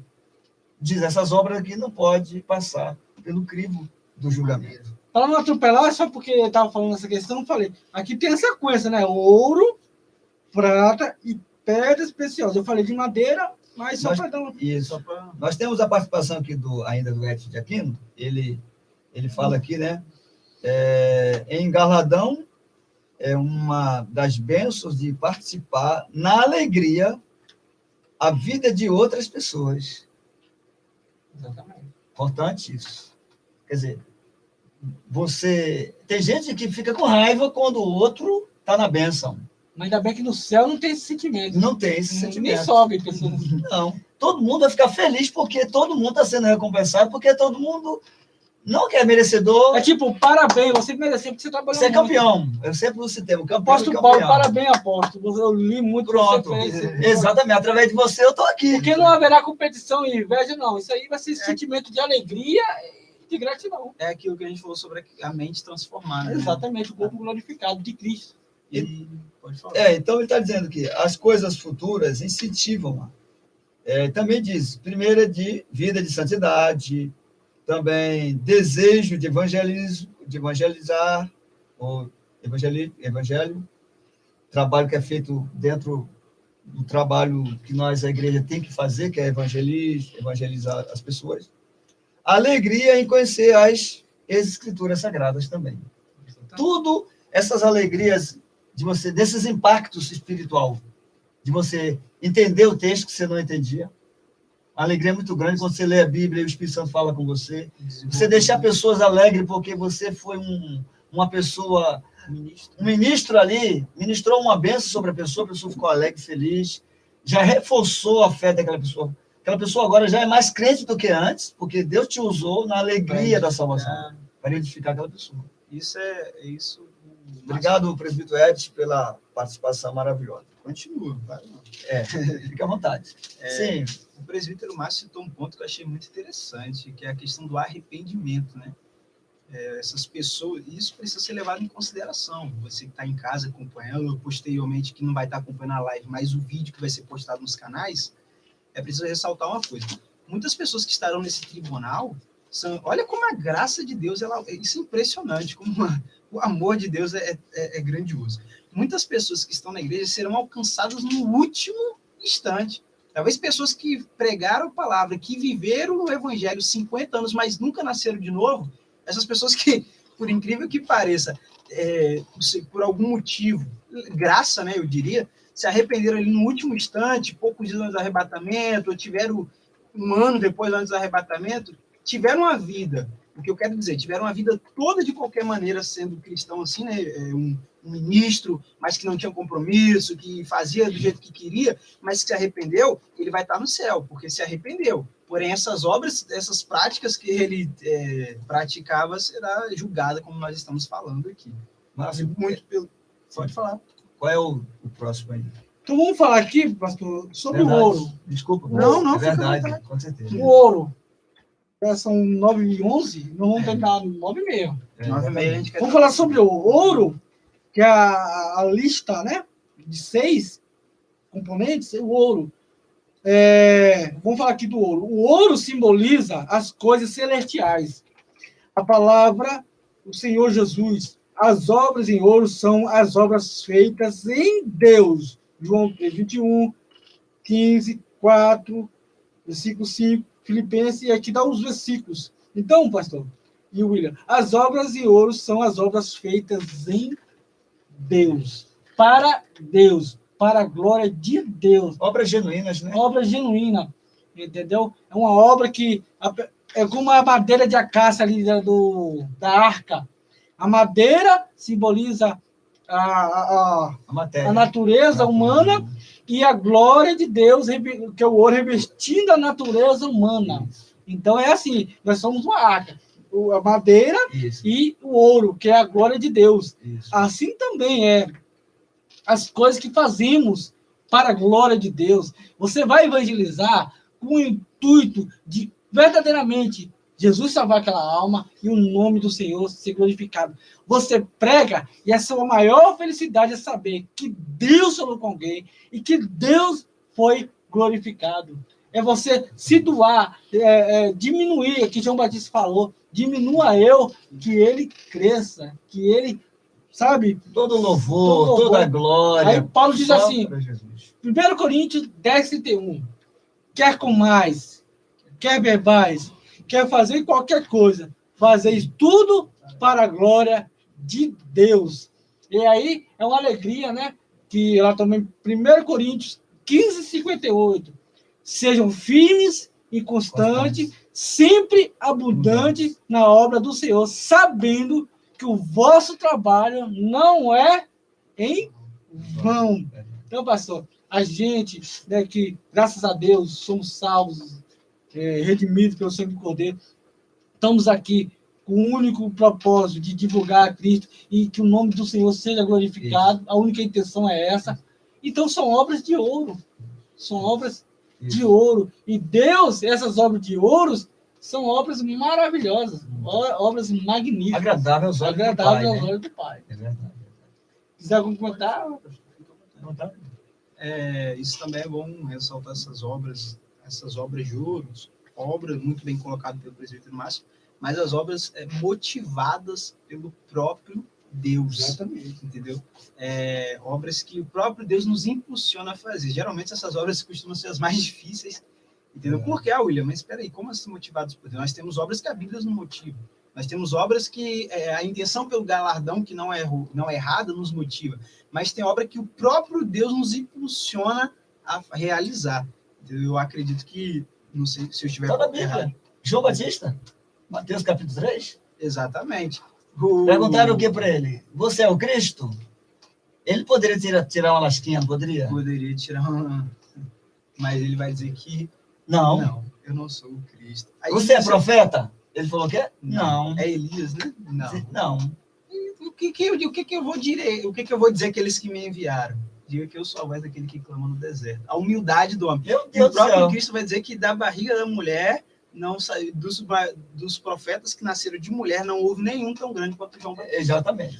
Diz, essas obras aqui não pode passar pelo crivo do julgamento. Para não atropelar, só porque eu estava falando essa questão, eu falei, aqui tem a sequência, né? Ouro, prata e pedras preciosas. Eu falei de madeira, mas só para dar uma... Isso. Nós temos a participação aqui ainda do Edson de Aquino, ele fala aqui, né? Em galardão, é uma das bênçãos de participar na alegria a vida de outras pessoas. Exatamente. Importante isso. Quer dizer, tem gente que fica com raiva quando o outro está na bênção. Mas ainda bem que no céu não tem esse sentimento. Não tem esse sentimento. Nem sobe pessoas. Não. Todo mundo vai ficar feliz porque todo mundo está sendo recompensado, porque todo mundo não quer merecedor. É tipo, parabéns, você mereceu porque você trabalhou muito. Você é campeão. Eu sempre uso esse termo, campeão. Apóstolo Paulo, parabéns, apóstolo. Eu li muito. Pronto. Exatamente. Através de você, eu estou aqui. Porque não haverá competição e inveja, não. Isso aí vai ser sentimento de alegria e de gratidão. É aquilo que a gente falou sobre a mente transformada. Exatamente, o corpo glorificado de Cristo. Pode falar. Então ele está dizendo que as coisas futuras incentivam. Também diz, primeiro é de vida de santidade, também desejo de evangelizar, ou evangelho, trabalho que é feito dentro do trabalho que nós, a igreja, tem que fazer, que é evangelizar as pessoas. Alegria em conhecer as escrituras sagradas também. Tudo essas alegrias desses impactos espiritual, de você entender o texto que você não entendia. A alegria é muito grande quando você lê a Bíblia e o Espírito Santo fala com você. Você deixar pessoas alegres porque você foi uma pessoa, um ministro ali, ministrou uma bênção sobre a pessoa ficou alegre, feliz, já reforçou a fé daquela pessoa. Aquela pessoa agora já é mais crente do que antes, porque Deus te usou na alegria da salvação, para identificar aquela pessoa. Isso. Obrigado, presbítero Edson, pela participação maravilhosa. Continua, claro. Não. Fique à vontade. Sim. O presbítero Márcio citou um ponto que eu achei muito interessante, que é a questão do arrependimento, né? Essas pessoas, isso precisa ser levado em consideração. Você que está em casa acompanhando, posteriormente que não vai estar acompanhando a live, mas o vídeo que vai ser postado nos canais, é preciso ressaltar uma coisa. Muitas pessoas que estarão nesse tribunal, olha como a graça de Deus, isso é impressionante, como o amor de Deus é grandioso. Muitas pessoas que estão na igreja serão alcançadas no último instante. Talvez pessoas que pregaram a palavra, que viveram o evangelho 50 anos, mas nunca nasceram de novo, essas pessoas que, por incrível que pareça, por algum motivo, graça, né, eu diria, se arrependeram ali no último instante, poucos dias antes do arrebatamento, ou tiveram um ano depois antes do arrebatamento, tiveram uma vida, o que eu quero dizer, tiveram uma vida toda de qualquer maneira sendo cristão assim, né, um ministro, mas que não tinha compromisso, que fazia do jeito que queria, mas que se arrependeu, ele vai estar no céu, porque se arrependeu. Porém, essas obras, essas práticas que ele praticava, será julgada, como nós estamos falando aqui. Mas, Pode falar. qual é o próximo aí? Então vamos falar aqui, pastor, sobre Verdade. o ouro. Desculpa. Não, é verdade, com certeza. O ouro. Já são 9h11, não vamos tentar 9h30. 9h30 a gente quer... Vamos falar sobre o ouro, que é a lista, né, de 6 componentes, é o ouro. Vamos falar aqui do ouro. O ouro simboliza as coisas celestiais. A palavra, o Senhor Jesus, as obras em ouro são as obras feitas em Deus. João 3:21, 15, 4, versículo 5, Filipenses, e aqui dá os versículos. Então, pastor e William, as obras em ouro são as obras feitas em Deus, para a glória de Deus. Obras genuínas, né? Obra genuína, entendeu? É uma obra que é como a madeira de acácia ali da arca. A madeira simboliza a matéria, a natureza humana e a glória de Deus, que é o ouro revestindo a natureza humana. Então é assim, nós somos uma arca. A madeira e o ouro, que é a glória de Deus. Isso. Assim também é as coisas que fazemos para a glória de Deus. Você vai evangelizar com o intuito de verdadeiramente Jesus salvar aquela alma e o nome do Senhor ser glorificado. Você prega e a sua maior felicidade é saber que Deus falou com alguém e que Deus foi glorificado. É você se doar, diminuir, que João Batista falou, diminua eu, que ele cresça, que ele, sabe? Todo louvor, toda glória. Aí Paulo diz assim, 1 Coríntios 10:31, quer comais, quer bebais, quer fazer qualquer coisa, fazeis tudo para a glória de Deus. E aí é uma alegria, né? Que ela também, 1 Coríntios 15:58, sejam firmes e constantes, sempre abundantes na obra do Senhor, sabendo que o vosso trabalho não é em vão. Então, pastor, a gente, né, que, graças a Deus, somos salvos, redimidos pelo sangue do Cordeiro, estamos aqui com o único propósito de divulgar a Cristo e que o nome do Senhor seja glorificado. Isso. A única intenção é essa. Então, são obras de ouro. São obras de ouro. E Deus, essas obras de ouro, são obras maravilhosas, obras magníficas. Agradável aos olhos do Pai. É verdade. Quiser algum comentário? Isso também é bom ressaltar essas obras de ouro, obras muito bem colocadas pelo presbítero Márcio, mas as obras motivadas pelo próprio Deus. Exatamente. Entendeu? Obras que o próprio Deus nos impulsiona a fazer. Geralmente essas obras costumam ser as mais difíceis. Entendeu? Por que, William? Mas espera aí, como assim motivados por Deus? Nós temos obras que a Bíblia nos motiva. Nós temos obras que a intenção pelo galardão, que não é errada, nos motiva. Mas tem obra que o próprio Deus nos impulsiona a realizar. Entendeu? Eu acredito que, não sei se eu estiver errado. João Batista? Mateus capítulo 3? Exatamente. Perguntaram o que para ele? Você é o Cristo? Ele poderia tirar uma lasquinha, não poderia? Poderia tirar uma... Mas ele vai dizer que... Não, eu não sou o Cristo. Aí você é profeta? Ele falou o quê? Não. É Elias, né? Não. O que eu vou dizer aqueles que me enviaram? diga que eu sou a voz daquele que clama no deserto. A humildade do homem. Meu E Deus o do próprio céu. Cristo vai dizer que da barriga da mulher, não saiu, dos profetas que nasceram de mulher, não houve nenhum tão grande quanto João Batista. Exatamente.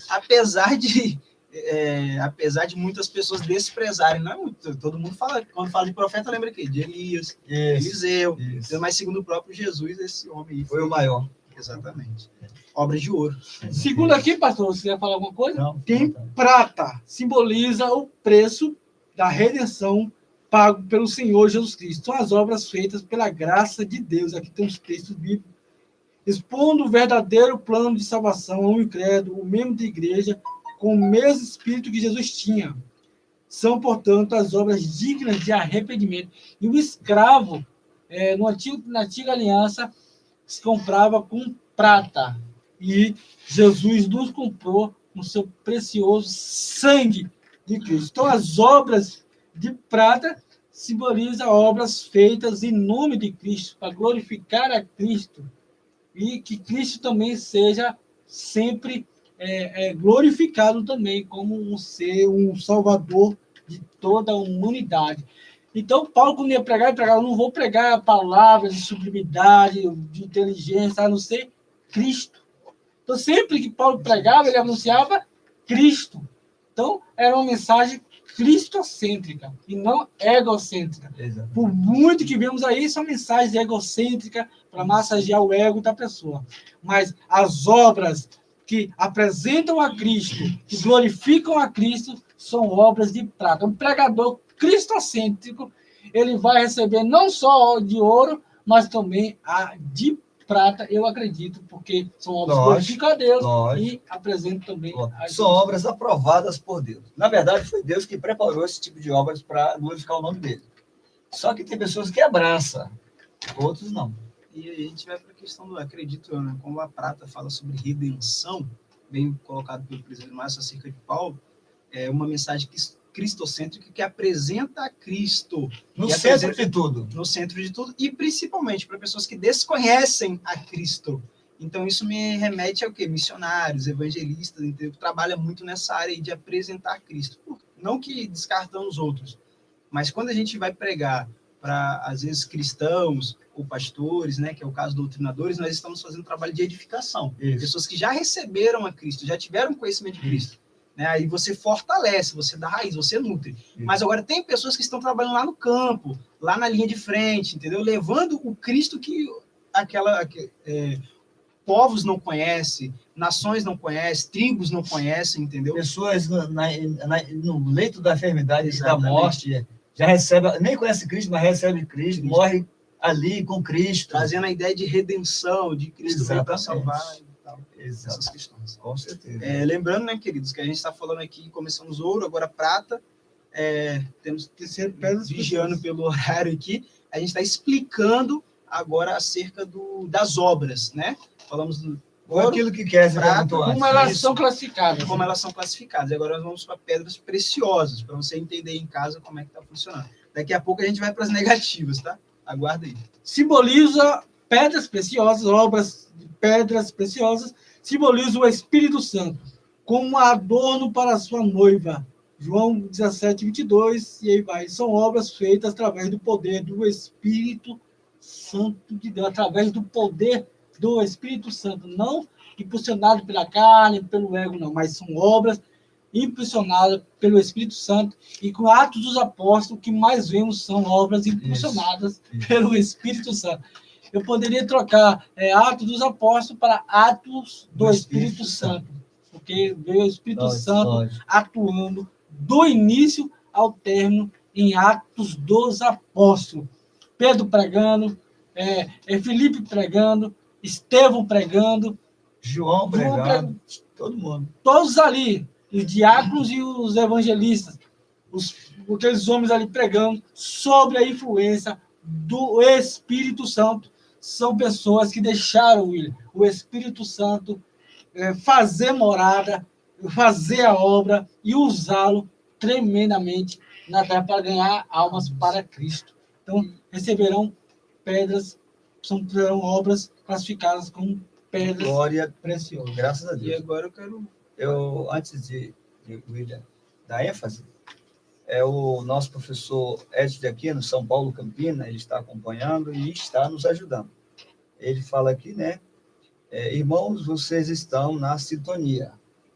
Apesar de muitas pessoas desprezarem, não é muito, todo mundo fala, quando fala de profeta, lembra aqui, de Elias, Eliseu, Isso. mas segundo o próprio Jesus, esse homem aí Foi o maior. Exatamente. Obra de ouro. Segundo aqui, pastor, você quer falar alguma coisa? Não, Tem prata, simboliza o preço da redenção pago pelo Senhor Jesus Cristo. São as obras feitas pela graça de Deus. Aqui tem os textos bíblicos, expondo o verdadeiro plano de salvação ao incrédulo, o membro da igreja, com o mesmo espírito que Jesus tinha. São, portanto, as obras dignas de arrependimento. E o escravo, na antiga aliança, se comprava com prata. E Jesus nos comprou com seu precioso sangue de Cristo. Então, as obras de prata simbolizam obras feitas em nome de Cristo, para glorificar a Cristo. E que Cristo também seja sempre glorificado também como um salvador de toda a humanidade. Então, Paulo, quando ia pregar, eu não vou pregar palavras de sublimidade, de inteligência, a não ser Cristo. Então, sempre que Paulo pregava, ele anunciava Cristo. Então, era uma mensagem cristocêntrica e não egocêntrica. Exato. Por muito que vemos aí, são mensagens egocêntricas para massagear o ego da pessoa. Mas as obras que apresentam a Cristo, que glorificam a Cristo, são obras de prata. Um pregador cristocêntrico, ele vai receber não só de ouro, mas também a de prata, eu acredito, porque são obras que glorificam a Deus e apresentam também a são obras aprovadas por Deus. Na verdade, foi Deus que preparou esse tipo de obras para glorificar o nome dele. Só que tem pessoas que abraçam, outros não. E aí a gente vai para a questão do, acredito eu, né? Como a prata fala sobre redenção, bem colocado pelo presidente Márcio acerca de Paulo, é uma mensagem cristocêntrica que apresenta a Cristo. No centro de tudo. No centro de tudo, e principalmente para pessoas que desconhecem a Cristo. Então, isso me remete ao quê? Missionários, evangelistas, entendeu? Que trabalham muito nessa área aí de apresentar a Cristo. Não que descartam os outros, mas quando a gente vai pregar para, às vezes, cristãos ou pastores, né, que é o caso de doutrinadores, nós estamos fazendo trabalho de edificação. Isso. Pessoas que já receberam a Cristo, já tiveram conhecimento de Cristo. Né? Aí você fortalece, você dá raiz, você nutre. Isso. Mas agora tem pessoas que estão trabalhando lá no campo, lá na linha de frente, entendeu? Levando o Cristo que povos não conhecem, nações não conhecem, tribos não conhecem, entendeu? Pessoas no leito da enfermidade e da morte já recebe, nem conhece Cristo, mas recebe Cristo, morre ali com Cristo. Trazendo a ideia de redenção, de Cristo veio para salvar e tal. Essas questões. Com certeza. Lembrando, né, queridos, que a gente está falando aqui, começamos ouro, agora prata, temos vigiando pelo horário aqui, a gente está explicando agora acerca das obras, né? Falamos do ouro, aquilo que quer ser como elas são classificadas. Como elas são classificadas. E agora nós vamos para pedras preciosas, para você entender em casa como é que está funcionando. Daqui a pouco a gente vai para as negativas, tá? Aguarda aí. Simboliza pedras preciosas, obras de pedras preciosas, simboliza o Espírito Santo, como adorno para a sua noiva. João 17, 22, e aí vai. São obras feitas através do poder do Espírito Santo de Deus, através do poder do Espírito Santo, não impulsionado pela carne, pelo ego, não, mas são obras impulsionadas pelo Espírito Santo, e com Atos dos Apóstolos, o que mais vemos são obras impulsionadas pelo Espírito Santo. Eu poderia trocar Atos dos Apóstolos para Atos do Espírito Santo, porque veio o Espírito Santo atuando do início ao término em Atos dos Apóstolos. Pedro pregando, Filipe pregando, Estevão pregando, João pregando, todo mundo. Todos ali, os diáconos e os evangelistas, aqueles homens ali pregando sobre a influência do Espírito Santo, são pessoas que deixaram o Espírito Santo fazer morada, fazer a obra e usá-lo tremendamente na terra para ganhar almas para Cristo. Então, receberão pedras, serão obras classificadas como pedras glória preciosas. Graças a Deus. E agora eu quero... Antes de William dar ênfase, é o nosso professor Edson de Aquino, São Paulo, Campinas, ele está acompanhando e está nos ajudando. Ele fala aqui, né? Irmãos, vocês estão na sintonia,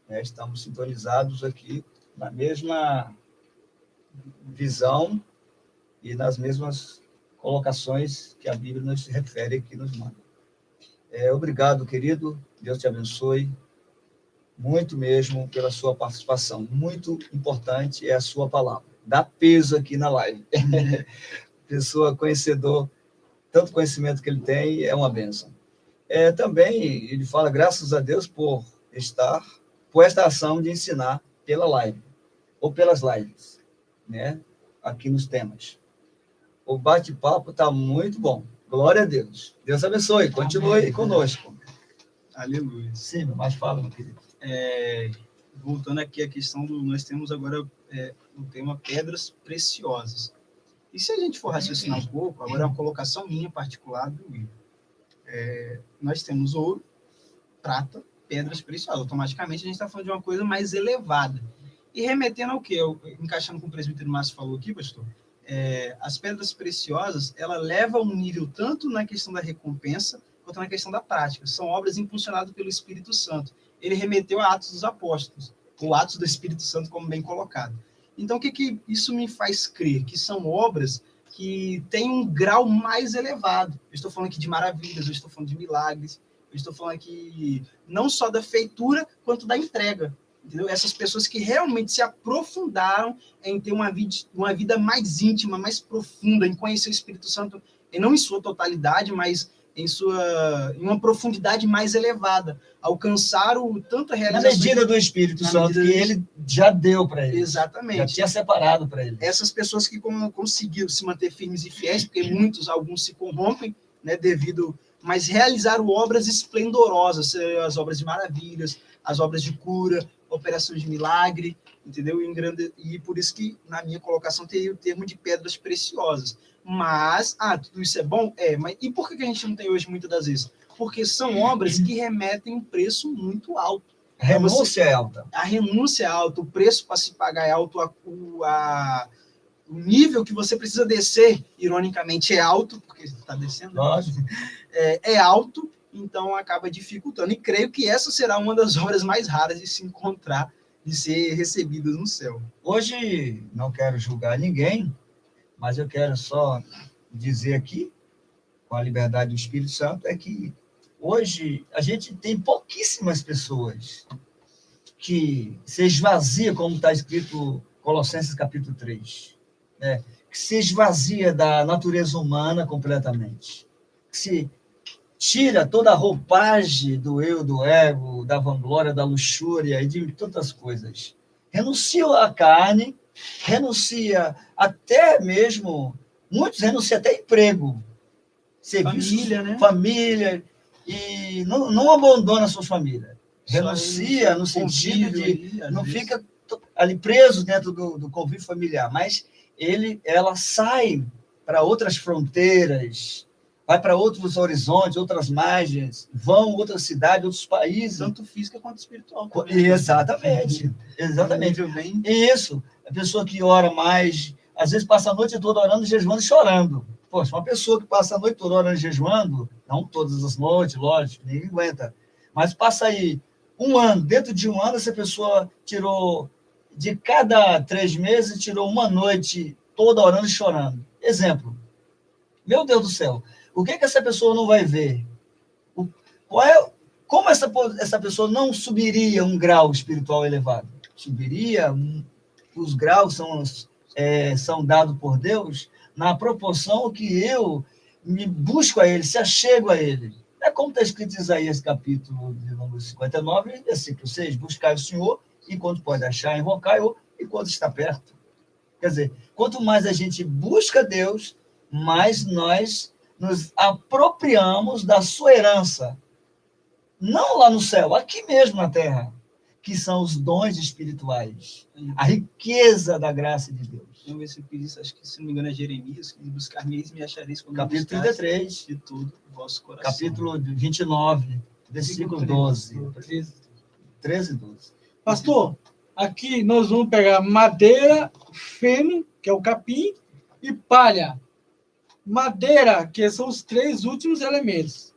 né? Estamos sintonizados aqui na mesma visão e nas mesmas colocações que a Bíblia nos refere aqui, nos manda. Obrigado, querido, Deus te abençoe, muito mesmo pela sua participação, muito importante é a sua palavra, dá peso aqui na live. Pessoa conhecedor, tanto conhecimento que ele tem, é uma bênção. Também ele fala, graças a Deus por esta ação de ensinar pela live, ou pelas lives, né? Aqui nos temas. O bate-papo está muito bom. Glória a Deus. Deus abençoe. Continue Amém. Conosco. Aleluia. Sim, mas fala, meu querido. Voltando aqui à questão nós temos agora o tema pedras preciosas. E se a gente for raciocinar um pouco, agora é uma colocação minha particular do livro. Nós temos ouro, prata, pedras preciosas. Automaticamente a gente está falando de uma coisa mais elevada. E remetendo ao quê? Encaixando com o presbítero Márcio falou aqui, pastor, as pedras preciosas, ela leva um nível tanto na questão da recompensa, quanto na questão da prática. São obras impulsionadas pelo Espírito Santo. Ele remeteu a Atos dos Apóstolos, ou Atos do Espírito Santo, como bem colocado. Então, o que isso me faz crer? Que são obras que têm um grau mais elevado. Eu estou falando aqui de maravilhas, eu estou falando de milagres, eu estou falando aqui não só da feitura, quanto da entrega. Entendeu? Essas pessoas que realmente se aprofundaram em ter uma vida mais íntima, mais profunda, em conhecer o Espírito Santo, e não em sua totalidade, mas em uma profundidade mais elevada, alcançar tanto a realização... Na medida do Espírito Santo, que ele já deu para eles. Exatamente. Já tinha separado para eles. Essas pessoas que conseguiram se manter firmes e fiéis, porque alguns se corrompem, né, mas realizaram obras esplendorosas, as obras de maravilhas, as obras de cura, operações de milagre, entendeu? E por isso que, na minha colocação, teria o termo de pedras preciosas. Mas, tudo isso é bom? Mas e por que a gente não tem hoje, muitas das vezes? Porque são obras que remetem um preço muito alto. A renúncia é alta. A renúncia é alta, o preço para se pagar é alto, o nível que você precisa descer, ironicamente, é alto, porque está descendo. Lógico. É alto, então acaba dificultando. E creio que essa será uma das obras mais raras de se encontrar, de ser recebidas no céu. Hoje, não quero julgar ninguém, mas eu quero só dizer aqui, com a liberdade do Espírito Santo, é que hoje a gente tem pouquíssimas pessoas que se esvazia, como está escrito Colossenses capítulo 3, né? Que se esvazia da natureza humana completamente, que se tira toda a roupagem do eu, do ego, da vanglória, da luxúria e de tantas coisas. Renuncia à carne, renuncia até mesmo, muitos renunciam até emprego, serviços, família, né? Família, e não abandona a sua família. Renuncia no sentido de não fica ali preso dentro do convívio familiar, mas ela sai para outras fronteiras, vai para outros horizontes, outras margens, vão a outras cidades, outros países. Tanto física quanto espiritual. Exatamente. Isso. A pessoa que ora mais, às vezes passa a noite toda orando, jejuando e chorando. Poxa, uma pessoa que passa a noite toda orando e jejuando, não todas as noites, lógico, ninguém aguenta, mas passa aí um ano, dentro de um ano, essa pessoa tirou, de cada 3 meses, tirou uma noite toda orando e chorando. Exemplo. Meu Deus do céu, o que essa pessoa não vai ver? Como essa pessoa não subiria um grau espiritual elevado? Subiria, os graus são dados por Deus na proporção que eu me busco a Ele, se achego a Ele. É como está escrito em Isaías, capítulo de número 59, versículo 6, buscai o Senhor enquanto pode achar, invocai-o enquanto está perto. Quer dizer, quanto mais a gente busca Deus, mais nós nos apropriamos da sua herança. Não lá no céu, aqui mesmo na terra, que são os dons espirituais, a riqueza da graça de Deus. Vamos ver se eu fiz isso, acho que, se não me engano, é Jeremias, que buscar-me-eis e me achareis quando capítulo 33, de todo o vosso coração. Capítulo 29, versículo 12. 13 e 12. Pastor, Aqui nós vamos pegar madeira, feno, que é o capim, e palha. Madeira, que são os 3 últimos elementos.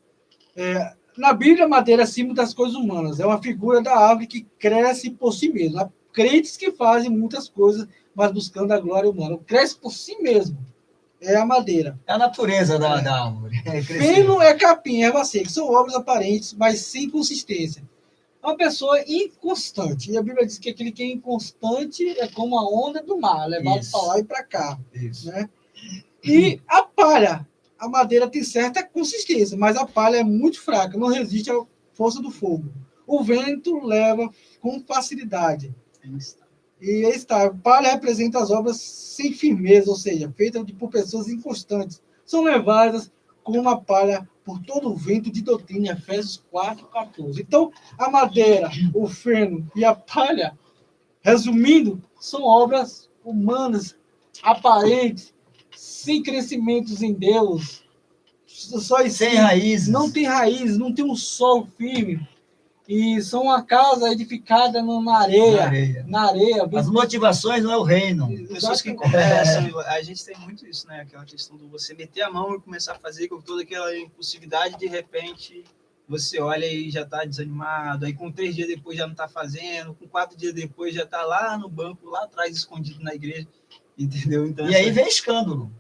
Na Bíblia, madeira é símbolo das coisas humanas. É uma figura da árvore que cresce por si mesmo. Há crentes que fazem muitas coisas, mas buscando a glória humana. Cresce por si mesmo. É a madeira. É a natureza da árvore. Feno é capim, erva seca. São obras aparentes, mas sem consistência. É uma pessoa inconstante. E a Bíblia diz que aquele que é inconstante é como a onda do mar, levado para lá e para cá. Isso. Né? E a palha. A madeira tem certa consistência, mas a palha é muito fraca, não resiste à força do fogo. O vento leva com facilidade. E aí está. Palha representa as obras sem firmeza, ou seja, feitas por pessoas inconstantes. São levadas como uma palha por todo o vento de doutrina, Efésios 4:14. Então, a madeira, o feno e a palha, resumindo, são obras humanas, aparentes, sem crescimentos em Deus, sem raízes. Não tem raízes, não tem um solo firme. E são uma casa edificada na areia. Na areia. As motivações não é o reino. Pessoas que começam, a gente tem muito isso, né? Aquela questão do você meter a mão e começar a fazer com toda aquela impulsividade, de repente você olha e já está desanimado, aí com 3 dias depois já não está fazendo, com 4 dias depois já está lá no banco, lá atrás, escondido na igreja, entendeu? Então, e aí vem escândalo,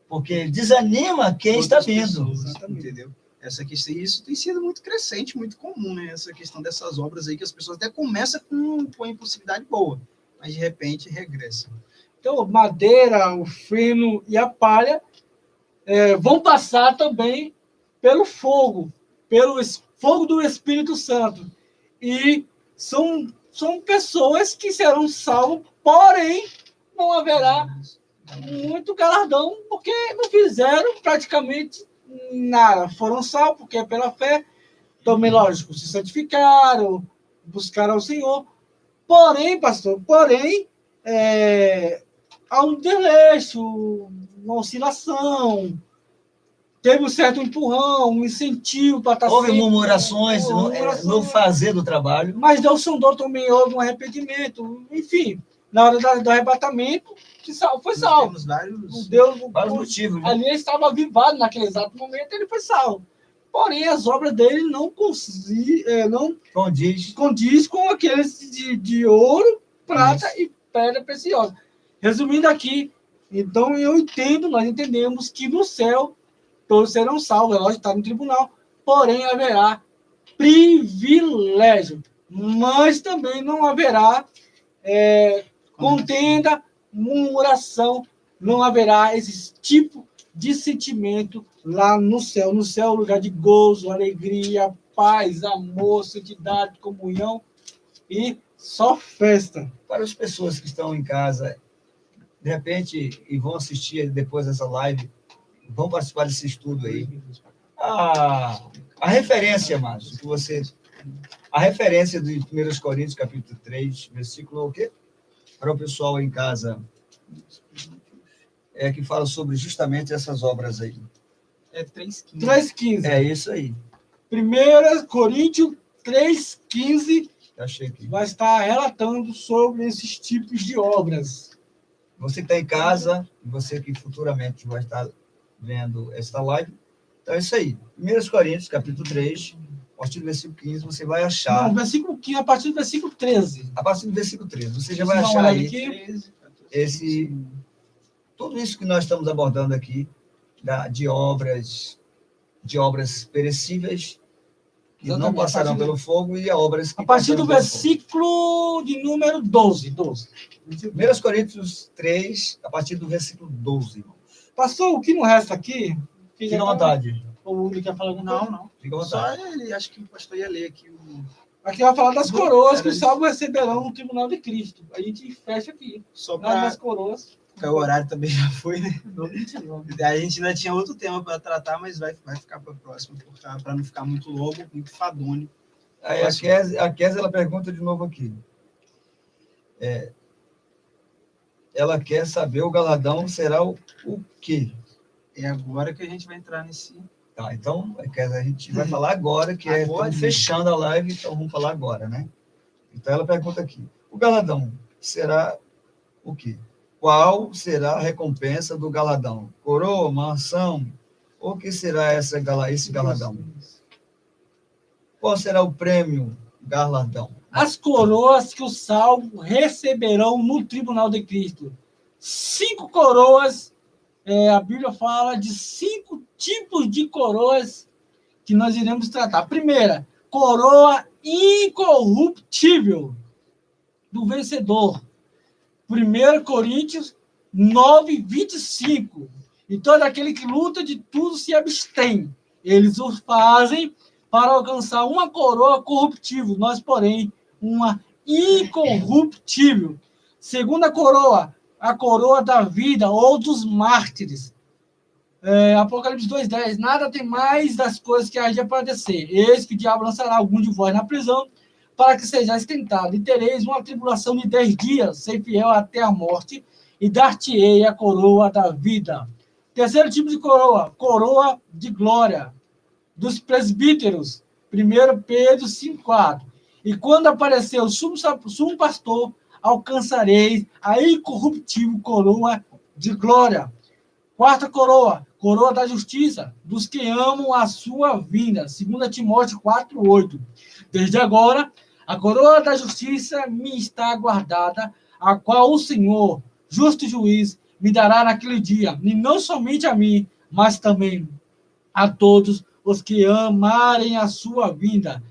porque desanima quem está vindo. Entendeu? Essa questão, isso tem sido muito crescente, muito comum, né? Essa questão dessas obras aí, que as pessoas até começam com a impulsividade boa, mas de repente regressam. Então, madeira, o feno e a palha vão passar também pelo fogo do Espírito Santo. E são pessoas que serão salvas, porém não haverá muito galardão, porque não fizeram praticamente nada. Foram salvos porque é pela fé. Também, lógico, se santificaram, buscaram ao Senhor. Porém, pastor, há um desleixo, uma oscilação, teve um certo empurrão, um incentivo para estar houve murmurações no fazer do trabalho. Mas Deus sondou também, houve um arrependimento. Enfim, na hora do arrebatamento, foi salvo. Temos vários motivos. Né? Ali ele estava avivado naquele exato momento, ele foi salvo. Porém, as obras dele não condiz com aqueles de ouro, prata e pedra preciosa. Resumindo aqui, então nós entendemos que no céu todos serão salvos, lógico, está no tribunal, porém haverá privilégio, mas também não haverá contenda, murmuração, não haverá esse tipo de sentimento lá no céu. No céu é um lugar de gozo, alegria, paz, amor, santidade, comunhão e só festa. Para as pessoas que estão em casa, de repente, e vão assistir depois dessa live, vão participar desse estudo aí. A referência, Márcio, que você... A referência de 1 Coríntios, capítulo 3, versículo o quê? Para o pessoal em casa, que fala sobre justamente essas obras aí. 3,15. 3,15. É isso aí. 1 Coríntios 3,15 achei aqui. Vai estar relatando sobre esses tipos de obras. Você que está em casa, você que futuramente vai estar vendo esta live, então é isso aí. 1 Coríntios, capítulo 3, a partir do versículo 15, você vai achar... Não, versículo 15, a partir do versículo 13. A partir do versículo 13, você já vai achar aí tudo isso que nós estamos abordando aqui, de obras perecíveis, que não passarão pelo fogo, e obras que... A partir do versículo de número 12. 1 Coríntios 3, a partir do versículo 12, irmãos. Pastor, o que não resta aqui? Fica à vontade. Ou ele quer falar alguma coisa? Não. Fica à vontade. Só ele, acho que o pastor ia ler aqui. Aqui vai falar das coroas que os salvos receberão no tribunal de Cristo. A gente fecha aqui. Só para das coroas. Porque o horário também já foi, né? A gente ainda tinha outro tema para tratar, mas vai ficar para a próxima, para não ficar muito longo, muito fadônico. Aí a Kézia, ela pergunta de novo aqui. Ela quer saber o galardão será o quê? É agora que a gente vai entrar nesse... Tá, então, a gente vai falar agora, estamos fechando a live, então vamos falar agora, né? Então, ela pergunta aqui. O galardão será o quê? Qual será a recompensa do galardão? Coroa, mansão? O que será esse galardão? Qual será o prêmio galardão? As coroas que os salvos receberão no tribunal de Cristo. 5 coroas, a Bíblia fala de 5 tipos de coroas que nós iremos tratar. A primeira, coroa incorruptível do vencedor. 1 Coríntios 9, 25. E todo aquele que luta de tudo se abstém. Eles o fazem para alcançar uma coroa corruptível. Nós, porém, uma incorruptível. Segunda coroa, a coroa da vida ou dos mártires. Apocalipse 2:10. Nada tem mais das coisas que há de padecer. Eis que o diabo lançará algum de vós na prisão, para que sejais tentados, e tereis uma tribulação de 10 dias, ser fiel até a morte, e dar-te-ei a coroa da vida. Terceiro tipo de coroa, coroa de glória, dos presbíteros, 1 Pedro 5:4. E quando aparecer o sumo pastor, alcançareis a incorruptível coroa de glória. Quarta coroa, coroa da justiça, dos que amam a sua vinda, 2 Timóteo 4:8. Desde agora, a coroa da justiça me está guardada, a qual o Senhor, justo juiz, me dará naquele dia, e não somente a mim, mas também a todos os que amarem a sua vinda.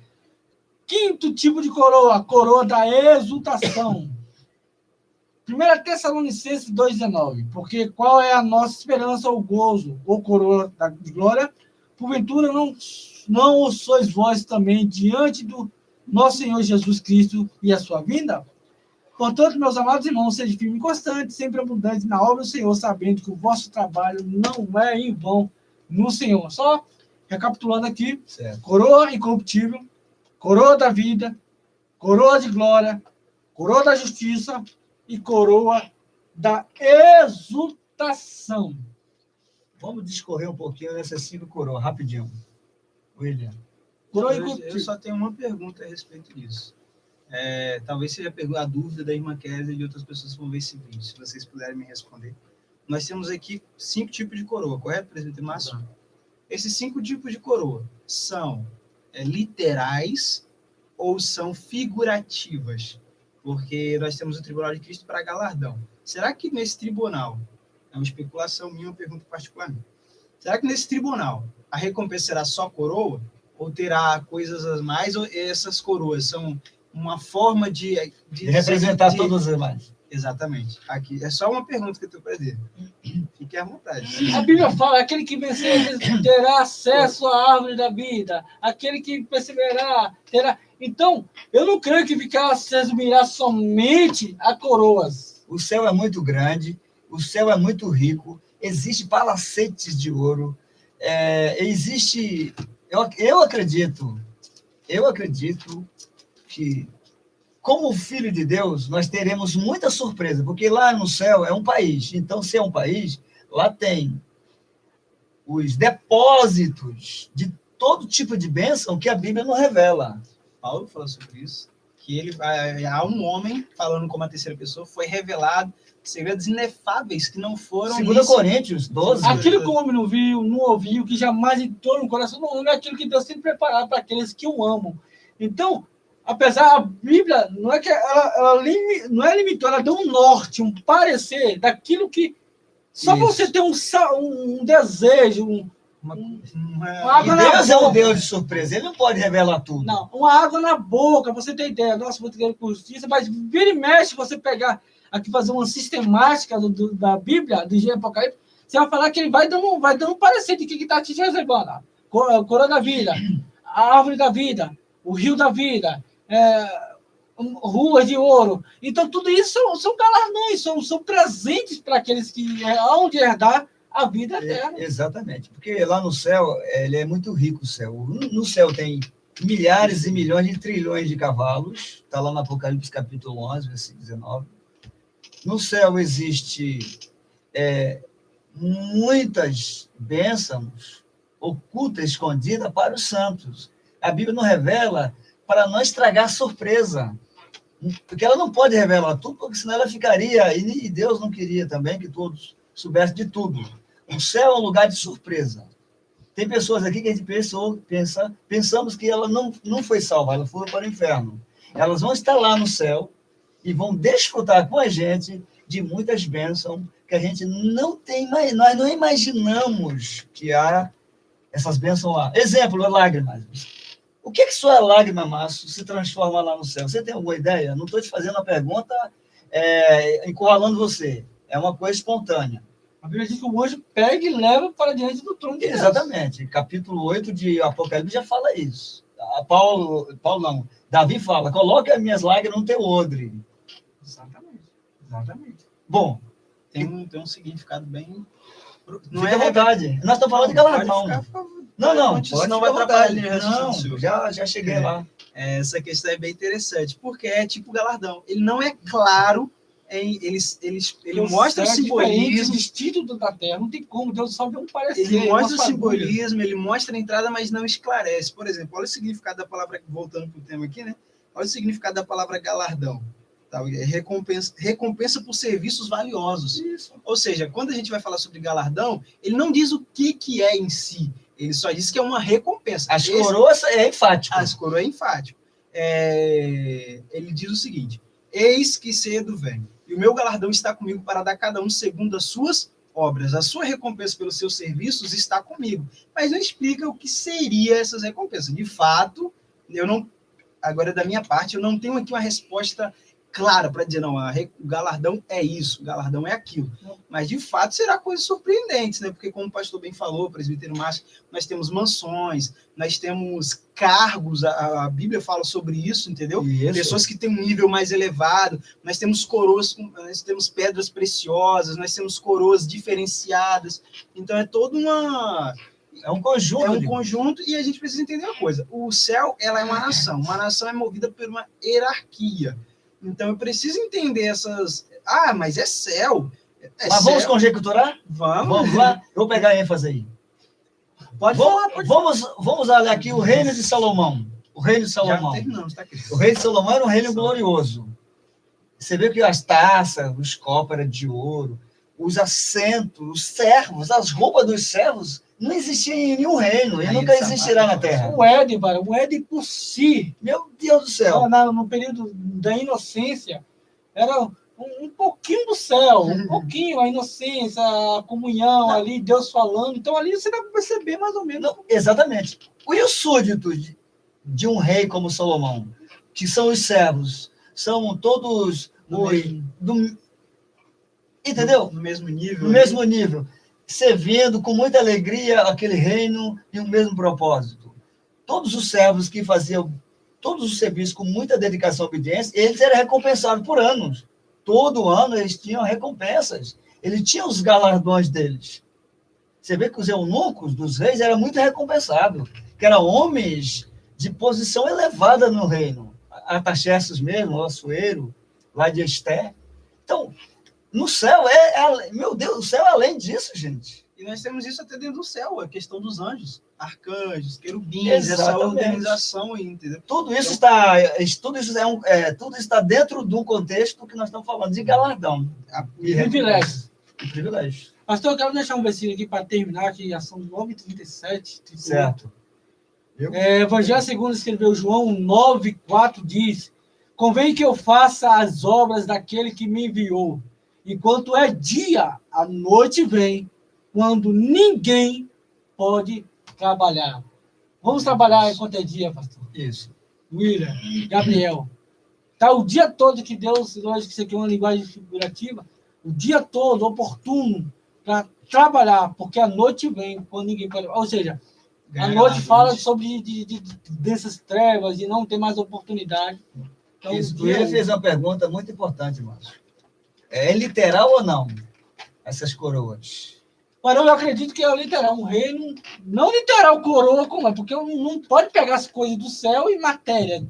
Quinto tipo de coroa, coroa da exultação. 1 Tessalonicenses 2:19. Porque qual é a nossa esperança ou gozo, ou coroa de glória? Porventura não o sois vós também diante do nosso Senhor Jesus Cristo e a sua vinda? Portanto, meus amados irmãos, sejam firmes e constantes, sempre abundantes na obra do Senhor, sabendo que o vosso trabalho não é em vão no Senhor. Só recapitulando aqui, Certo. Coroa incorruptível, coroa da vida, coroa de glória, coroa da justiça e coroa da exultação. Vamos discorrer um pouquinho dessas 5 coroas, rapidinho. William. Coroa Eu incorruptível. só tenho uma pergunta a respeito disso. Talvez seja a dúvida da irmã Kézia e de outras pessoas que vão ver esse vídeo, se vocês puderem me responder. Nós temos aqui 5 tipos de coroa, correto, presbítero Márcio? Esses 5 tipos de coroa são literais ou são figurativas? Porque nós temos o tribunal de Cristo para galardão. Será que nesse tribunal, é uma especulação minha, uma pergunta particular, será que nesse tribunal a recompensa será só coroa? Ou terá coisas a mais? Ou essas coroas são uma forma de representar todos os demais. Exatamente. Aqui é só uma pergunta que eu tenho para dizer. Fique à vontade. A Bíblia fala, aquele que vencer terá acesso à árvore da vida. Aquele que perseverar terá... Então, eu não creio que ficar se resumirá somente a coroas. O céu é muito grande, o céu é muito rico, existe palacetes de ouro, existe... Eu acredito que, como filho de Deus, nós teremos muita surpresa, porque lá no céu é um país. Então, se é um país, lá tem os depósitos de todo tipo de bênção que a Bíblia não revela. Paulo fala sobre isso, que há um homem, falando como a terceira pessoa, foi revelado segredos inefáveis que não foram... 2 Coríntios 12. Aquilo que o homem não viu, não ouviu, que jamais entrou no coração do homem, é aquilo que Deus tem preparado para aqueles que o amam. Então, apesar, a Bíblia não é que ela não é limitada, ela deu um norte, um parecer daquilo que só Isso. você ter um desejo, água na Deus é boca. um Deus de surpresa, ele não pode revelar tudo. Não, uma água na boca, você tem ideia, nossa, vou ter com justiça, mas vira e mexe, você pegar aqui, fazer uma sistemática da Bíblia, do Gênesis Apocalipse, você vai falar que ele vai dando um parecer de que está te reservando. A coroa da vida, a árvore da vida, o rio da vida, ruas de ouro. Então, tudo isso são galardões, são presentes para aqueles que hão de herdar a vida eterna. Exatamente, porque lá no céu, ele é muito rico o céu. No céu tem milhares e milhões de trilhões de cavalos, está lá no Apocalipse capítulo 11, versículo 19. No céu existe muitas bênçãos ocultas, escondidas para os santos. A Bíblia não revela para não estragar a surpresa. Porque ela não pode revelar tudo, porque senão ela ficaria, e Deus não queria também que todos soubessem de tudo. O céu é um lugar de surpresa. Tem pessoas aqui que a gente pensamos que ela não foi salva, ela foi para o inferno. Elas vão estar lá no céu e vão desfrutar com a gente de muitas bênçãos que a gente não tem, nós não imaginamos que há essas bênçãos lá. Exemplo, lágrimas. O que sua lágrima, Márcio, se transforma lá no céu? Você tem alguma ideia? Não estou te fazendo a pergunta encurralando você. É uma coisa espontânea. A Bíblia diz que o anjo pega e leva para diante do trono de Deus. Exatamente. Capítulo 8 de Apocalipse já fala isso. Davi fala, coloque as minhas lágrimas no teu odre. Exatamente. Bom, Tem um significado bem... Fica à vontade. Nós estamos falando de galardão. Não, Senão vai atrapalhar ali o raciocínio Não, seu. já cheguei lá. Essa questão é bem interessante, porque é tipo galardão. Ele não é claro, ele mostra o simbolismo. Vestido da terra, não tem como, Deus só vê um parecer. Ele mostra o simbolismo, ele mostra a entrada, mas não esclarece. Por exemplo, olha o significado da palavra, voltando para o tema aqui, né? Olha o significado da palavra galardão. Tá? Recompensa por serviços valiosos. Isso. Ou seja, quando a gente vai falar sobre galardão, ele não diz o que é em si. Ele só diz que é uma recompensa. As coroas é enfático. As coroas é enfático. Ele diz o seguinte: eis que cedo venho, e o meu galardão está comigo para dar a cada um segundo as suas obras. A sua recompensa pelos seus serviços está comigo. Mas não explica o que seria essas recompensas. De fato, agora da minha parte, eu não tenho aqui uma resposta clara para dizer, não, o galardão é isso, o galardão é aquilo. Mas, de fato, será coisas surpreendentes, né? Porque, como o pastor bem falou, presbítero Márcio, nós temos mansões, nós temos cargos, a Bíblia fala sobre isso, entendeu? Isso. Pessoas que têm um nível mais elevado, nós temos coroas, nós temos pedras preciosas, nós temos coroas diferenciadas. Então, é toda uma... É um conjunto. É um conjunto, e a gente precisa entender uma coisa. O céu, ela é uma nação. Uma nação é movida por uma hierarquia. Então, eu preciso entender essas... mas é céu. Mas céu. vamos conjecturar? Vamos lá? Eu vou pegar a ênfase aí. Vamos olhar aqui o reino de Salomão. O reino de Salomão. Já terminamos, tá aqui. O reino de Salomão era um reino glorioso. Você vê que as taças, os copos eram de ouro, os assentos, os servos, as roupas dos servos, não existiam em nenhum reino, e nunca existirá na Terra. O Éden por si, meu Deus do céu. No período da inocência, era um pouquinho do céu, um pouquinho, a inocência, a comunhão ali, Deus falando. Então ali você dá para perceber mais ou menos. Não, exatamente. E os súditos de um rei como Salomão, que são os servos, são todos entendeu? No mesmo nível. No mesmo nível. Servindo com muita alegria aquele reino e o mesmo propósito. Todos os servos que faziam todos os serviços com muita dedicação e obediência, eles eram recompensados por anos. Todo ano eles tinham recompensas. Eles tinham os galardões deles. Você vê que os eunucos dos reis eram muito recompensados, que eram homens de posição elevada no reino. Artaxerxes mesmo, o Assuero, lá de Esté. Então, no céu, meu Deus, o céu é além disso, gente. E nós temos isso até dentro do céu, a questão dos anjos, arcanjos, querubins, Exatamente. essa organização aí, entendeu? Tudo isso está dentro do contexto que nós estamos falando de galardão. E privilégio. E privilégio. Pastor, eu quero deixar um versículo aqui para terminar, que são 9h37. Certo. Evangelho segundo escreveu João 9:4 diz: convém que eu faça as obras daquele que me enviou. Enquanto é dia, a noite vem, quando ninguém pode trabalhar. Vamos trabalhar enquanto é dia, pastor. Isso. William, Gabriel. Tá o dia todo que Deus, lógico que isso aqui é uma linguagem figurativa, o dia todo oportuno para trabalhar, porque a noite vem, quando ninguém pode... Ou seja, a noite fala sobre dessas trevas e não ter mais oportunidade. Então, isso. Ele fez uma pergunta muito importante, Márcio. É literal ou não? Essas coroas. Mas eu acredito que é literal. Um reino, não literal coroa, como é? Porque não pode pegar as coisas do céu e matéria.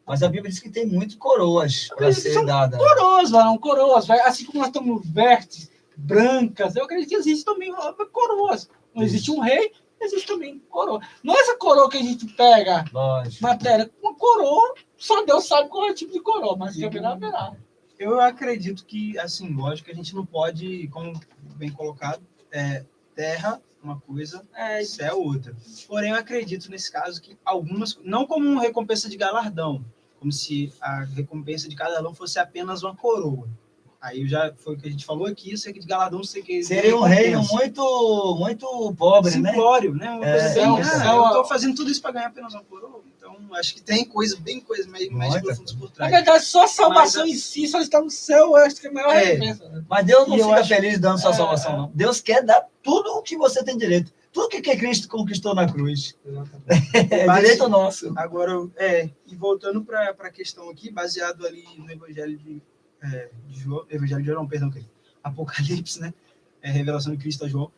Mas a Bíblia diz que tem muitas coroas para ser dada. Coroas. Assim como nós temos vestes brancas, eu acredito que existe também coroas. Não existe um rei, existe também coroa. Não é essa coroa que a gente pega, lógico, matéria, uma coroa Só Deus sabe qual é o tipo de coroa, mas que haverá. Eu acredito que, assim, lógico, a gente não pode, como bem colocado, terra uma coisa, céu outra. Porém, eu acredito nesse caso que algumas, não como uma recompensa de galardão, como se a recompensa de cada aluno fosse apenas uma coroa. Aí já foi o que a gente falou aqui, isso aqui de galardão, sei que seria um reino muito pobre, simplório, né? Uma coisa céu, bem, céu, eu estou fazendo tudo isso para ganhar apenas uma coroa. Então, acho que tem coisa mais profundas por Na trás. verdade, só a salvação em si, só está no céu, eu acho que é a maior recompensa. Né? Mas Deus não E eu fica acho- feliz dando sua salvação, não. Deus quer dar tudo o que você tem direito. Tudo que Cristo conquistou na cruz. É direito nosso. Agora, e voltando para a questão aqui, baseado ali no Evangelho de João, Evangelho de João, perdão, Apocalipse, né? Revelação de Cristo a João.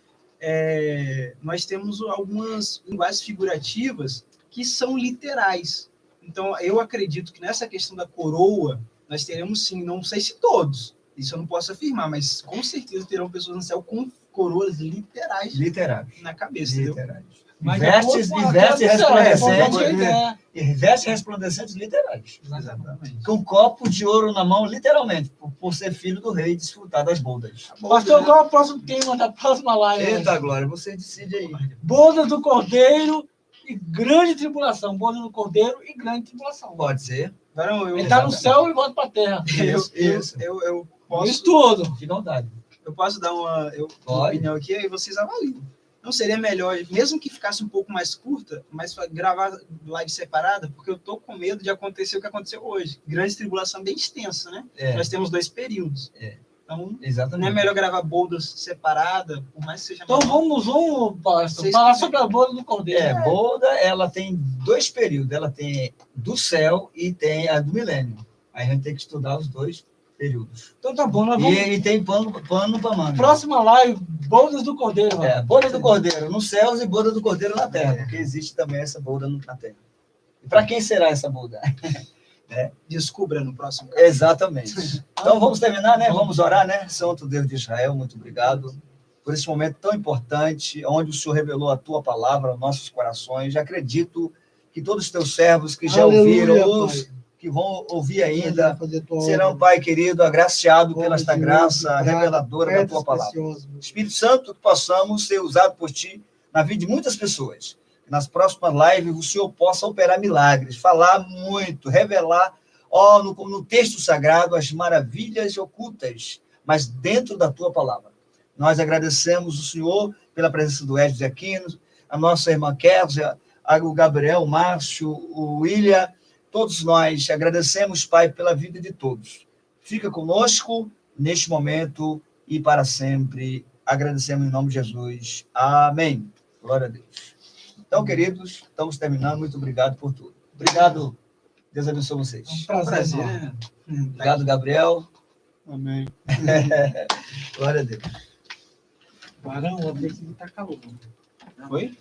Nós temos algumas linguagens figurativas que são literais. Então, eu acredito que nessa questão da coroa, nós teremos sim, não sei se todos, isso eu não posso afirmar, mas com certeza terão pessoas no céu com coroas literais na cabeça, entendeu? Mas Vestes resplandecentes literais. Exatamente. Com copo de ouro na mão, literalmente, por ser filho do rei e desfrutar das bodas. Pastor, qual é o próximo tema da próxima live? Eita, Glória, você decide aí. Bodas do Cordeiro e grande tribulação. Bodas do Cordeiro e grande tribulação. Pode ser. Não, Ele está no céu e volta para a terra. eu posso... Isso tudo. Fica à vontade. Eu posso dar uma opinião aqui e vocês avaliam. Não seria melhor, mesmo que ficasse um pouco mais curta, mas gravar live separada, porque eu tô com medo de acontecer o que aconteceu hoje. Grande tribulação bem extensa, né? Nós temos 2 períodos. Então, Exatamente. não é melhor gravar bodas separada, por mais que seja Então menor. vamos pastor, falar sobre a boda do Cordeiro. Boda, ela tem 2 períodos. Ela tem do céu e tem a do milênio. Aí a gente tem que estudar os 2 períodos. Então tá bom, nós vamos... E tem pano para manga. Próxima live, bodas do Cordeiro. Boda do Cordeiro nos céus e boda do Cordeiro na terra, porque existe também essa boda na terra. E para quem será essa boda? Descubra no próximo. Exatamente. Então vamos terminar, né? Vamos orar, né? Santo Deus de Israel, muito obrigado por esse momento tão importante, onde o Senhor revelou a tua palavra aos nossos corações. Acredito que todos os teus servos que já ouviram, os que vão ouvir ainda, serão, Pai querido, agraciado pela esta graça reveladora da tua palavra. Espírito Santo, que possamos ser usados por ti na vida de muitas pessoas. Que nas próximas lives o Senhor possa operar milagres, falar muito, revelar no texto sagrado as maravilhas ocultas, mas dentro da tua palavra. Nós agradecemos o Senhor pela presença do Edson Aquino, a nossa irmã Kézia, o Gabriel, o Márcio, o William. Todos nós agradecemos, Pai, pela vida de todos. Fica conosco neste momento e para sempre. Agradecemos em nome de Jesus. Amém. Glória a Deus. Então, queridos, estamos terminando. Muito obrigado por tudo. Obrigado. Deus abençoe vocês. Prazer. Obrigado, Gabriel. Amém. Glória a Deus. Caramba, vou ter que estar calor. Oi?